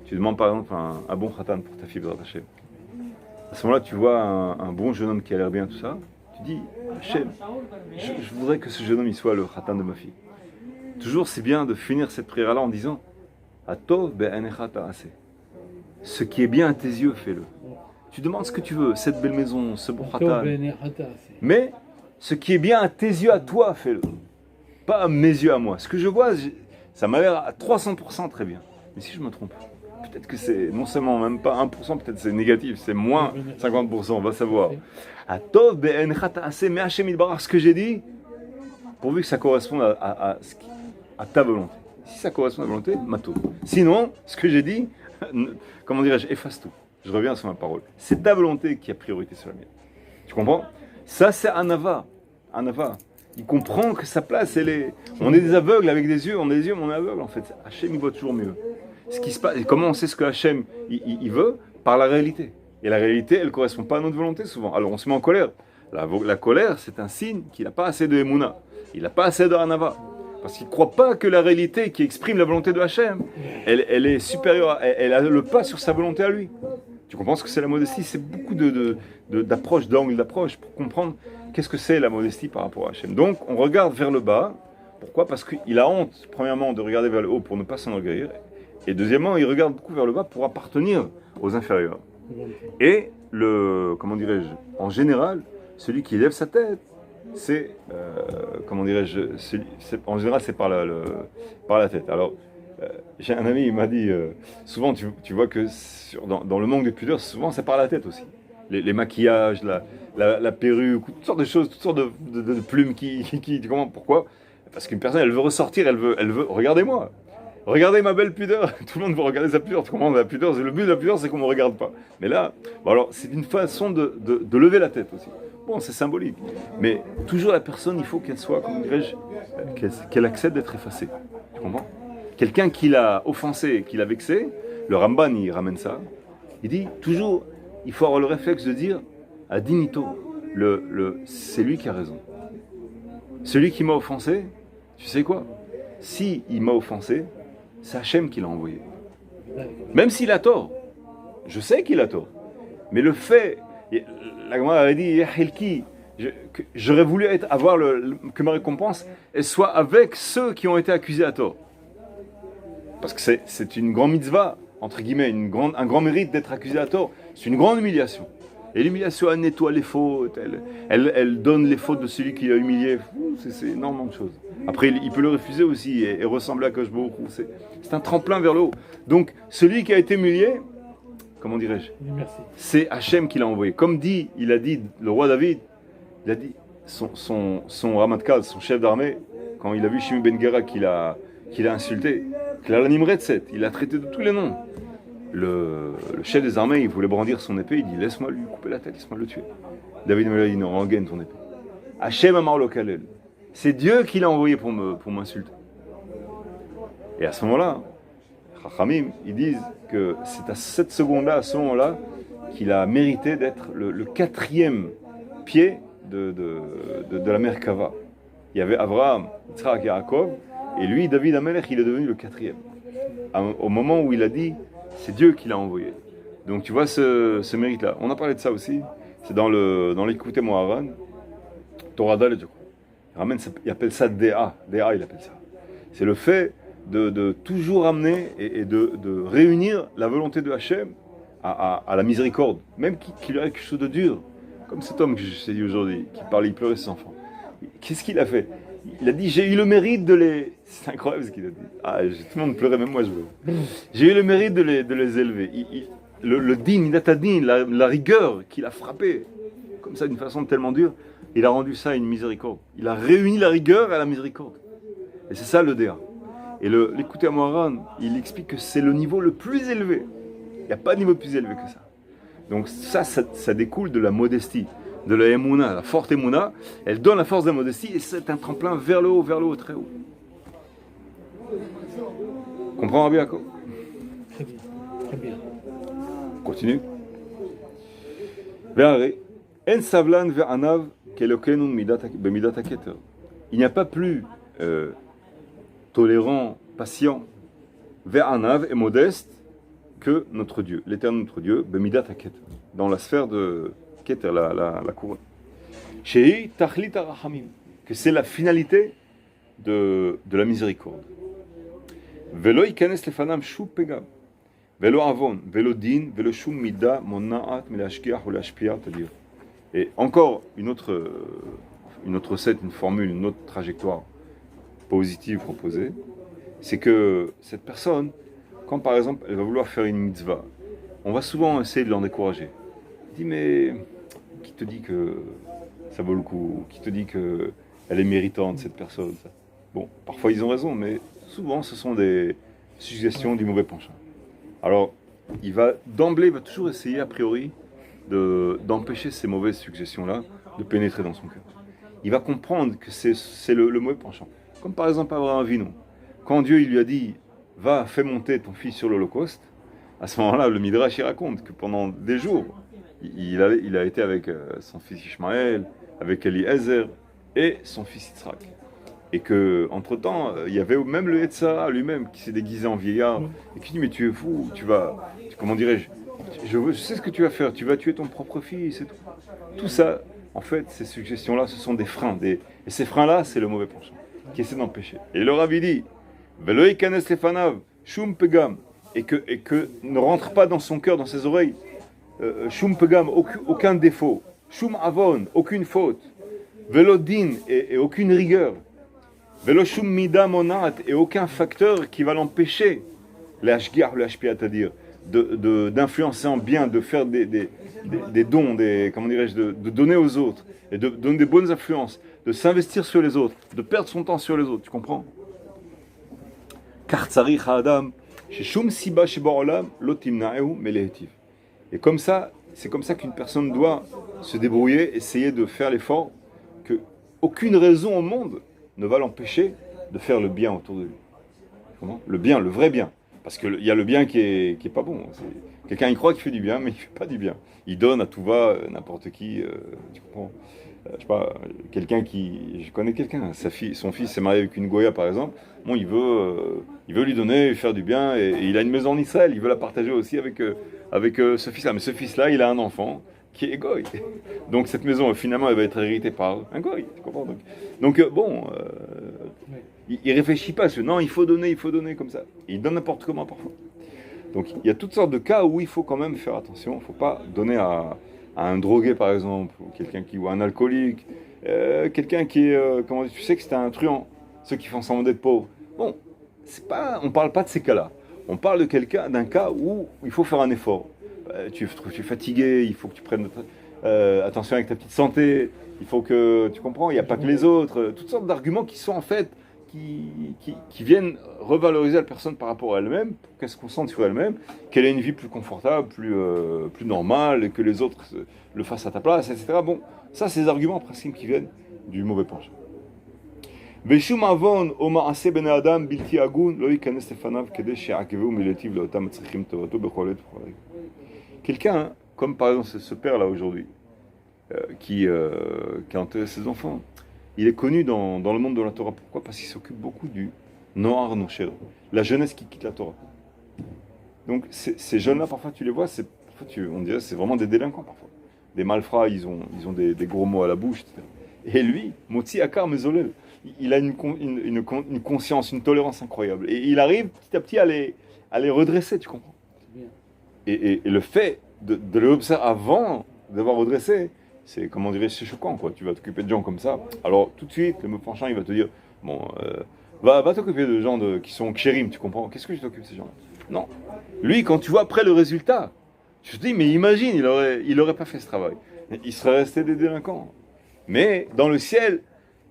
Tu demandes par exemple un bon khatan pour ta fille, Bezrat Hachem. À ce moment-là, tu vois un bon jeune homme qui a l'air bien, tout ça. Tu dis, Hachem, je voudrais que ce jeune homme il soit le khatan de ma fille. Toujours, c'est bien de finir cette prière-là en disant, Atov be'anecha ta'aseh. Ce qui est bien à tes yeux, fais-le. Tu demandes ce que tu veux, cette belle maison, ce bon khatan. Mais ce qui est bien à tes yeux, à toi, fais-le. Pas à mes yeux, à moi. Ce que je vois, ça m'a l'air à 300% très bien. Mais si je me trompe, peut-être que c'est non seulement même pas 1%, peut-être c'est négatif, c'est moins 50%, on va savoir. Atov be'enecha ta'aseh, mais Hachem Yitbarach, ce que j'ai dit, pourvu que ça corresponde à ta volonté. Si ça correspond à ta volonté, mato. Sinon, ce que j'ai dit, comment dirais-je, efface tout. Je reviens sur ma parole. C'est ta volonté qui a priorité sur la mienne. Tu comprends? Ça, c'est Anava. Anava. Il comprend que sa place, elle est... On est des aveugles avec des yeux, on a des yeux, mais on est aveugle en fait. Hachem, il voit toujours mieux. Ce qui se passe, et comment on sait ce que Hachem, il veut? Par la réalité. Et la réalité, elle ne correspond pas à notre volonté souvent. Alors on se met en colère. La colère, c'est un signe qu'il n'a pas assez de émouna. Il n'a pas assez de Hanava. Parce qu'il ne croit pas que la réalité qui exprime la volonté de Hachem, elle est supérieure, elle a le pas sur sa volonté à lui. Tu comprends ce que c'est la modestie? C'est beaucoup d'approches, d'angles d'approche pour comprendre qu'est-ce que c'est la modestie par rapport à Hachem. Donc, on regarde vers le bas. Pourquoi? Parce qu'il a honte, premièrement, de regarder vers le haut pour ne pas s'enorgueillir. Et deuxièmement, il regarde beaucoup vers le bas pour appartenir aux inférieurs. Et, comment dirais-je, en général, celui qui lève sa tête, c'est, comment dirais-je, en général, c'est par la tête. Alors, j'ai un ami, il m'a dit, souvent, tu vois que dans le manque de pudeur, souvent, c'est par la tête aussi. Les maquillages, la perruque, toutes sortes de choses, toutes sortes de plumes comment, pourquoi? Parce qu'une personne, elle veut ressortir, elle veut, regardez-moi, regardez ma belle pudeur. Tout le monde veut regarder sa pudeur. Tu comprends, la pudeur, le but de la pudeur, c'est qu'on ne me regarde pas. Mais là, bon, alors, c'est une façon de lever la tête aussi. Bon, c'est symbolique. Mais toujours la personne, il faut qu'elle soit, comment dirais-je, qu'elle accepte d'être effacée. Tu comprends? Quelqu'un qui l'a offensé, qui l'a vexé, le Ramban, il ramène ça. Il dit, toujours, il faut avoir le réflexe de dire, à dignito, c'est lui qui a raison. Celui qui m'a offensé, tu sais quoi? Si il m'a offensé, c'est Hachem qui l'a envoyé. Même s'il a tort. Je sais qu'il a tort. Mais le fait, la Gemara avait dit, j'aurais voulu avoir que ma récompense elle soit avec ceux qui ont été accusés à tort. Parce que c'est une grande mitzvah, entre guillemets, un grand mérite d'être accusé à tort. C'est une grande humiliation. Et l'humiliation, elle nettoie les fautes, elle donne les fautes de celui qui l'a humilié. C'est énormément de choses. Après, il peut le refuser aussi et ressembler à Kosh Baruch Hu. C'est un tremplin vers le haut. Donc, celui qui a été humilié, comment dirais-je? C'est Hachem qui l'a envoyé. Comme il a dit, le roi David, il a dit, son Ramatkal, son chef d'armée, quand il a vu Shimi Ben Gera qu'il a insulté, qu'il a l'animeret de 7, il l'a traité de tous les noms. Le chef des armées, il voulait brandir son épée, il dit laisse-moi lui couper la tête, laisse-moi le tuer. David me l'a dit non, rengaine ton épée. Hachem Amar Lo Kalel. C'est Dieu qui l'a envoyé pour m'insulter. Et à ce moment-là, Chachamim, ils disent que c'est à cette seconde-là, à ce moment-là, qu'il a mérité d'être le quatrième pied de la mer Kava. Il y avait Abraham, Yitzhak et Yaakov, et lui, David Amelech, il est devenu le quatrième. Au moment où il a dit c'est Dieu qui l'a envoyé. Donc tu vois ce mérite-là. On a parlé de ça aussi. C'est dans l'Écoutez Moharan, Torah Dalet, je crois. Il appelle ça Déa. Déa, il appelle ça. C'est le fait de toujours amener et de réunir la volonté de Hachem à la miséricorde. Même qu'il y a quelque chose de dur. Comme cet homme que je t'ai dit aujourd'hui, qui parlait, il pleurait ses enfants. Qu'est-ce qu'il a fait? Il a dit, j'ai eu le mérite de les... C'est incroyable ce qu'il a dit. Tout le monde pleurait, même moi je veux. J'ai eu le mérite de les élever. Le din, la rigueur qu'il a frappé, comme ça d'une façon tellement dure, il a rendu ça une miséricorde. Il a réuni la rigueur à la miséricorde. Et c'est ça le déa. Et l'écouter à Moharan, il explique que c'est le niveau le plus élevé. Il n'y a pas de niveau plus élevé que ça. Donc ça découle de la modestie, de la émouna, la forte émouna. Elle donne la force de la modestie et c'est un tremplin vers le haut, très haut. Comprends bien, Jacob? Très bien, très bien. Continue. En savlan ve'anav kelokenu bemidat haketer. Il n'y a pas plus tolérant, patient, ve'anav et modeste que notre Dieu, l'éternel notre Dieu, bemidat haketer, dans la sphère de Keter, la couronne. Shei tachlit harahamim, que c'est la finalité de la miséricorde. Velo ikanes lefanam shu pegam. Velo avon, velo din, velo shum mida monnaat melashkiach ou lashpiat. Et encore une autre recette, une formule, une autre trajectoire positive proposée, c'est que cette personne, quand par exemple elle va vouloir faire une mitzvah, on va souvent essayer de l'en décourager. Il dit mais qui te dit que ça vaut le coup? Qui te dit qu'elle est méritante cette personne? Bon, parfois ils ont raison, mais souvent ce sont des suggestions du mauvais penchant. Alors, d'emblée, il va toujours essayer, a priori, d'empêcher ces mauvaises suggestions-là de pénétrer dans son cœur. Il va comprendre que c'est le mauvais penchant. Comme par exemple Abraham Avinu. Quand Dieu il lui a dit « Va, fais monter ton fils sur l'Holocauste », à ce moment-là, le Midrash il raconte que pendant des jours, il a été avec son fils Ishmaël, avec Eliezer et son fils Yitzhak. Et que, entre-temps, il y avait même le Hetza lui-même qui s'est déguisé en vieillard et qui dit mais tu es fou, comment dirais-je, je sais ce que tu vas faire, tu vas tuer ton propre fils et tout. Tout ça, en fait, ces suggestions-là, ce sont des freins. Et ces freins-là, c'est le mauvais penchant qui essaie d'empêcher. Et le Rabbi dit Veloï kanes lefanav shum pegam, et que ne rentre pas dans son cœur, dans ses oreilles, shum pegam, aucun défaut, shum avon, aucune faute, velodin, et aucune rigueur. Veloshum mida monat, et aucun facteur qui va l'empêcher, le hashgiar, le hashpiat, c'est-à-dire d'influencer en bien, de faire des dons, comment dirais-je, de donner aux autres, et de donner des bonnes influences, de s'investir sur les autres, de perdre son temps sur les autres, tu comprends? Car tzarich ha'adam, sheshum siba sheba'olam lo timna'ehu melehetiv. Et comme ça, c'est comme ça qu'une personne doit se débrouiller, essayer de faire l'effort, que aucune raison au monde ne va l'empêcher de faire le bien autour de lui. Comment? Le bien, le vrai bien. Parce qu'il y a le bien qui est pas bon. Quelqu'un il croit qu'il fait du bien, mais il fait pas du bien. Il donne à tout va, n'importe qui. Tu comprends? Je sais pas, je connais quelqu'un. Son fils s'est marié avec une Goya par exemple. Bon, il veut lui donner, faire du bien, et il a une maison en Israël. Il veut la partager aussi avec ce fils-là. Mais ce fils-là, il a un enfant qui est goy. Donc cette maison, finalement, elle va être héritée par un goy. Tu comprends? Donc bon, il réfléchit pas. Non, il faut donner comme ça. Il donne n'importe comment parfois. Donc il y a toutes sortes de cas où il faut quand même faire attention. Il ne faut pas donner à un drogué par exemple, ou un alcoolique, quelqu'un qui est, tu sais que c'est un truand, ceux qui font semblant d'être pauvres. Bon, on ne parle pas de ces cas-là. On parle d'un cas où il faut faire un effort. Tu es fatigué, il faut que tu prennes attention avec ta petite santé, il faut que, tu comprends, il n'y a pas que les autres, toutes sortes d'arguments qui sont en fait, qui viennent revaloriser la personne par rapport à elle-même, pour qu'elle se concentre sur elle-même, qu'elle ait une vie plus confortable, plus normale, et que les autres le fassent à ta place, etc. Bon, ça c'est des arguments en principe qui viennent du mauvais penchant. Veshum avon o ma'aseh ben adam bilti agun lo yikanes lefanav kedei she'akevu miletiv leotam tzrichim tovato bechol עת ובכל רגע. Quelqu'un, comme par exemple ce père-là aujourd'hui, qui a enterré ses enfants, il est connu dans le monde de la Torah. Pourquoi? Parce qu'il s'occupe beaucoup du Noar Nosher, la jeunesse qui quitte la Torah. Donc ces jeunes-là, parfois tu les vois, on dirait c'est vraiment des délinquants parfois. Des malfrats, ils ont des gros mots à la bouche, etc. Et lui, Motzi Akar Mezolel, il a une conscience, une tolérance incroyable. Et il arrive petit à petit à les redresser, tu comprends? Et le fait de l'observer avant d'avoir redressé, c'est, comment dirais-je, c'est choquant, quoi. Tu vas t'occuper de gens comme ça. Alors, tout de suite, le mauvais penchant, il va te dire, bon, va t'occuper de gens qui sont kshérim, tu comprends? Qu'est-ce que je t'occupe de ces gens-là? Non. Lui, quand tu vois après le résultat, tu te dis, mais imagine, il aurait pas fait ce travail. Il serait resté des délinquants. Mais, dans le ciel,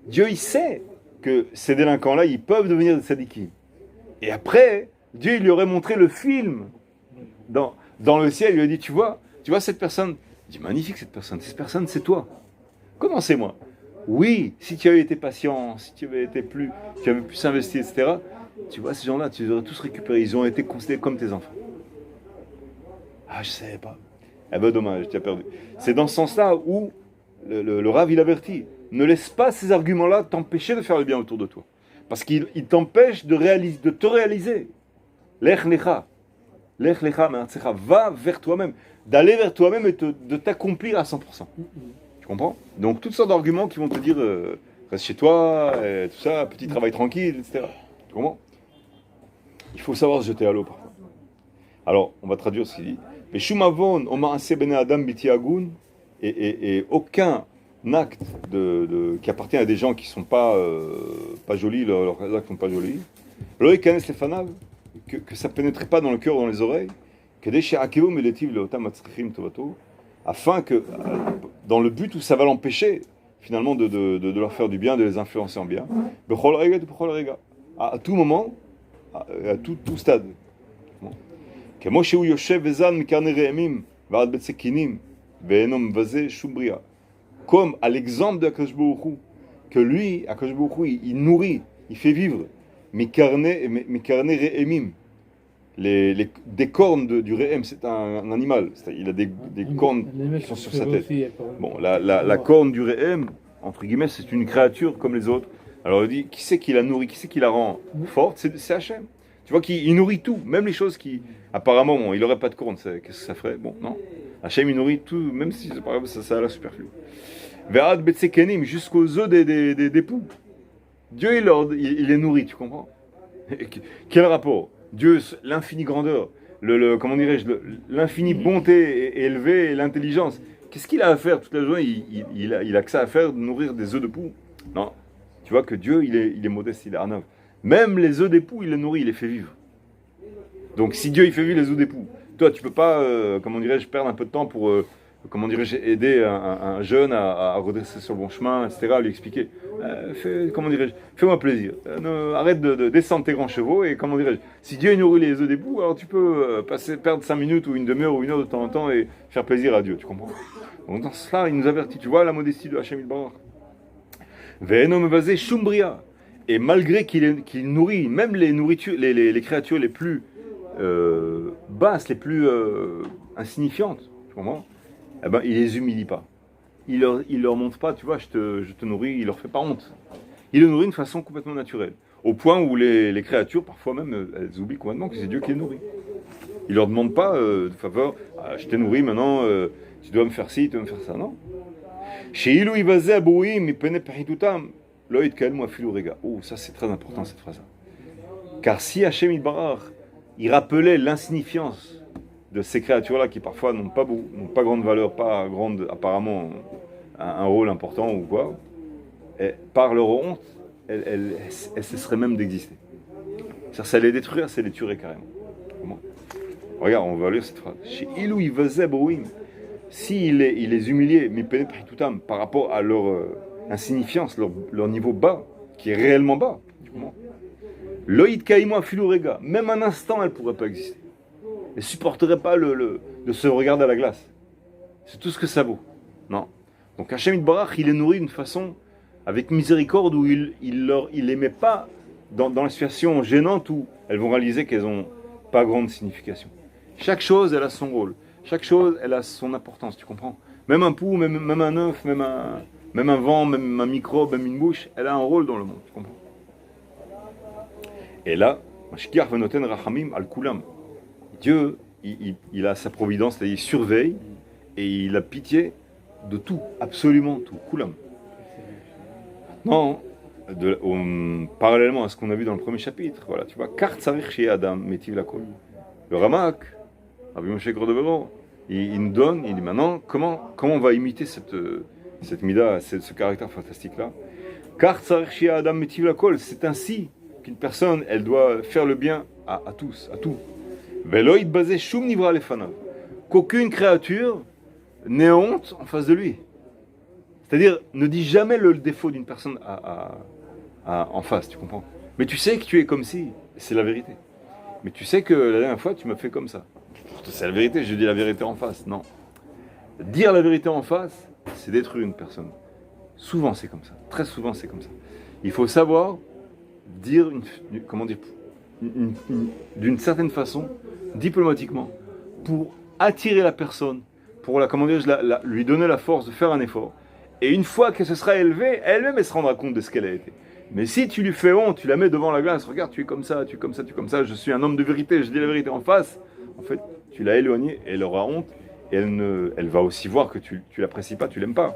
Dieu, il sait que ces délinquants-là, ils peuvent devenir des tzadikim. Et après, Dieu, il lui aurait montré le film. Dans le ciel, il lui a dit, tu vois cette personne? Il dit, magnifique cette personne, c'est toi. Comment c'est moi? Oui, si tu avais été patient, si tu avais pu s'investir, etc., tu vois, ces gens-là, tu les aurais tous récupérés. Ils ont été considérés comme tes enfants. Ah, je ne savais pas. Eh ben, dommage, tu as perdu. C'est dans ce sens-là où le Rav, il avertit. Ne laisse pas ces arguments-là t'empêcher de faire le bien autour de toi. Parce qu'ils t'empêchent de te réaliser. Lech lecha. Lech lecha, va vers toi-même. D'aller vers toi-même et de t'accomplir à 100%. Tu comprends? Donc, toutes sortes d'arguments qui vont te dire reste chez toi, tout ça, petit travail tranquille, etc. Tu comprends? Il faut savoir se jeter à l'eau parfois. Alors, on va traduire ce qu'il dit. Mais shumavon, on m'a assez bene adam biti agun, et aucun acte qui appartient à des gens qui ne sont pas jolis, leurs actes ne sont pas jolis, que ça ne pénétrait pas dans le cœur ou dans les oreilles, afin que, dans le but où ça va l'empêcher, finalement, de leur faire du bien, de les influencer en bien, à tout moment, à tout stade. Comme à l'exemple de Akadosh Baruch Hu, que lui, Akadosh Baruch Hu, il nourrit, il fait vivre, Mikarne Re'emim, des cornes du Re'em, c'est un animal, il a des cornes qui sont sur sa tête. Bon, la corne du Re'em, entre guillemets, c'est une créature comme les autres, Alors il dit, qui c'est qui la nourrit, qui c'est qui la rend forte? C'est Hachem. Tu vois qu'il nourrit tout, même les choses qui, apparemment, bon, il n'aurait pas de cornes, qu'est-ce que ça ferait? Bon, non. Hachem, il nourrit tout, même si par exemple, ça a l'air superflu. Ve'ad betsekenim, jusqu'aux œufs des poux. Dieu, il les nourrit, tu comprends? Quel rapport? Dieu, l'infinie grandeur, comment dirais-je, l'infinie bonté et élevée et l'intelligence. Qu'est-ce qu'il a à faire toute la journée? Il a que ça à faire de nourrir des œufs de poux? Non. Tu vois que Dieu, il est modeste, il est arnave. Même les œufs des poux, il les nourrit, il les fait vivre. Donc si Dieu, il fait vivre les œufs des poux, toi, tu peux pas, comment dirais-je, perdre un peu de temps pour, comment dirais-je, aider un jeune à redresser sur le bon chemin, etc., à lui expliquer. Comment dirais-je, fais-moi plaisir. Arrête de descendre tes grands chevaux et, comment dirais-je, si Dieu il nourrit les œufs des poux, alors tu peux perdre 5 minutes ou une demi-heure ou une heure de temps en temps et faire plaisir à Dieu, tu comprends? Donc dans cela, il nous avertit, tu vois la modestie de Hachem Yitbarach. Ve'enom vasé shumbria. Et malgré qu'il nourrit même les créatures les plus basses, les plus insignifiantes, tu comprends? Eh ben, il les humilie pas. Il leur montre pas, tu vois, je te nourris, il leur fait pas honte. Il les nourrit de façon complètement naturelle. Au point où les créatures, parfois même, elles oublient complètement que c'est Dieu qui les nourrit. Il leur demande pas de faveur, ah, je t'ai nourri, maintenant tu dois me faire ci, tu dois me faire ça, non. Oh, ça c'est très important cette phrase. Car si Hachem Yitbarach, il rappelait l'insignifiance de ces créatures-là qui parfois n'ont pas grande valeur, pas grande, apparemment, un rôle important ou quoi, et par leur honte, elles cesseraient même d'exister. C'est-à-dire, ça les détruirait, ça les tuerait carrément. Comment? Regarde, on va lire cette phrase. Chez Ilou Yvazebrouim, s'il les humiliait, mais par rapport à leur insignifiance, leur niveau bas, qui est réellement bas. Loïd Kaïmo Filurega, même un instant, elle ne pourrait pas exister. Elle ne supporterait pas de se regarder à la glace. C'est tout ce que ça vaut. Non. Donc Hachem Yitbarach, il les nourrit d'une façon avec miséricorde où il les met pas dans la situation gênante où elles vont réaliser qu'elles n'ont pas grande signification. Chaque chose, elle a son rôle. Chaque chose, elle a son importance, tu comprends? Même un pouls, même un œuf, même un vent, même un microbe, même une bouche, elle a un rôle dans le monde, tu comprends? Et là, Mashkiach venoten rachamim al kulam. Dieu, il a sa providence, c'est-à-dire il surveille et il a pitié de tout, absolument tout, kulam. Non, parallèlement à ce qu'on a vu dans le premier chapitre, voilà, tu vois, Kar tzarich sheyeh adam metiv lakol. Le Ramak, Rabbi Moshe Grodovero, il nous donne, il dit maintenant, comment on va imiter cette mida, ce caractère fantastique-là? Kar tzarich sheyeh adam metiv lakol, c'est ainsi qu'une personne, elle doit faire le bien à tous, à tout. Velo yitbazeh shum nivra lefanav, qu'aucune créature n'ait honte en face de lui. C'est-à-dire, ne dis jamais le défaut d'une personne en face, tu comprends? Mais tu sais que tu es comme si, c'est la vérité. Mais tu sais que la dernière fois, tu m'as fait comme ça. C'est la vérité, je dis la vérité en face. Non. Dire la vérité en face, c'est détruire une personne. Souvent, c'est comme ça. Très souvent, c'est comme ça. Il faut savoir dire, d'une certaine façon, diplomatiquement, pour attirer la personne, pour lui donner la force de faire un effort. Et une fois qu'elle se sera élevée, elle-même, elle se rendra compte de ce qu'elle a été. Mais si tu lui fais honte, tu la mets devant la glace, regarde, tu es comme ça, tu es comme ça, tu es comme ça, je suis un homme de vérité, je dis la vérité en face, en fait, tu l'as éloignée, elle aura honte, et elle va aussi voir que tu l'apprécies pas, tu l'aimes pas.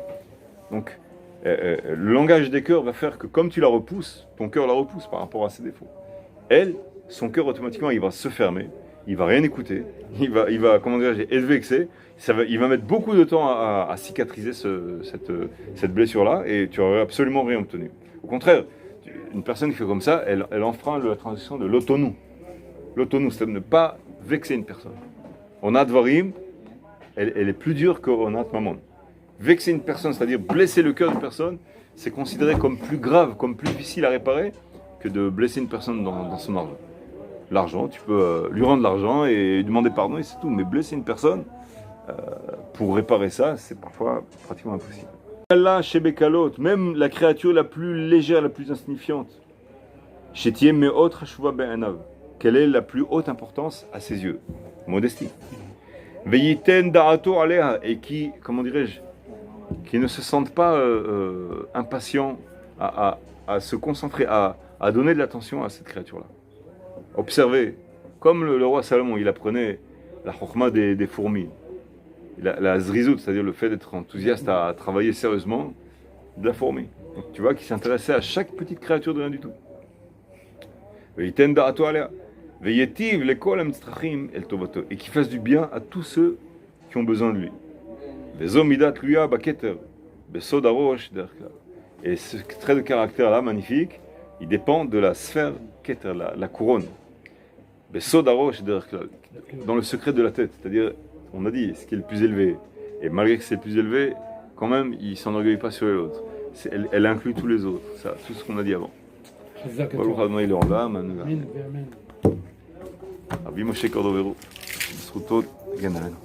Donc, le langage des cœurs va faire que comme tu la repousses, ton cœur la repousse par rapport à ses défauts. Elle, son cœur automatiquement, il va se fermer, il va rien écouter, il va comment dire, être vexé, il va mettre beaucoup de temps à cicatriser cette blessure-là, et tu n'aurais absolument rien obtenu. Au contraire, une personne qui fait comme ça, elle enfreint la transition de l'autonou. L'autonou, c'est de ne pas vexer une personne. On a dvarim, elle est plus dure qu'on a mamon. Vexer une personne, c'est-à-dire blesser le cœur d'une personne, c'est considéré comme plus grave, comme plus difficile à réparer que de blesser une personne dans son argent. L'argent, tu peux lui rendre l'argent et lui demander pardon et c'est tout. Mais blesser une personne, pour réparer ça, c'est parfois pratiquement impossible. Allah, chez Bekalot, même la créature la plus légère, la plus insignifiante, chez Tiem Meot Hashuva Be'anav, quelle est la plus haute importance à ses yeux? Modestie. Veyiten Da'ato Aleha, et qui, comment dirais-je, qui ne se sentent pas impatients à à se concentrer, à donner de l'attention à cette créature-là. Observez, comme le roi Salomon, il apprenait la chokhma des fourmis, la zrizout, c'est-à-dire le fait d'être enthousiaste à travailler sérieusement de la fourmi. Donc, tu vois qu'il s'intéressait à chaque petite créature de rien du tout. Et qu'il fasse du bien à tous ceux qui ont besoin de lui. Et ce trait de caractère-là, magnifique, il dépend de la sphère keter, la couronne. Dans le secret de la tête, c'est-à-dire, on a dit, ce qui est le plus élevé. Et malgré que c'est le plus élevé, quand même, il ne s'enorgueille pas sur les autres. Elle inclut tous les autres, ça, tout ce qu'on a dit avant. Amen. רבי משה קורדוברו, בזכותו גן עלינו.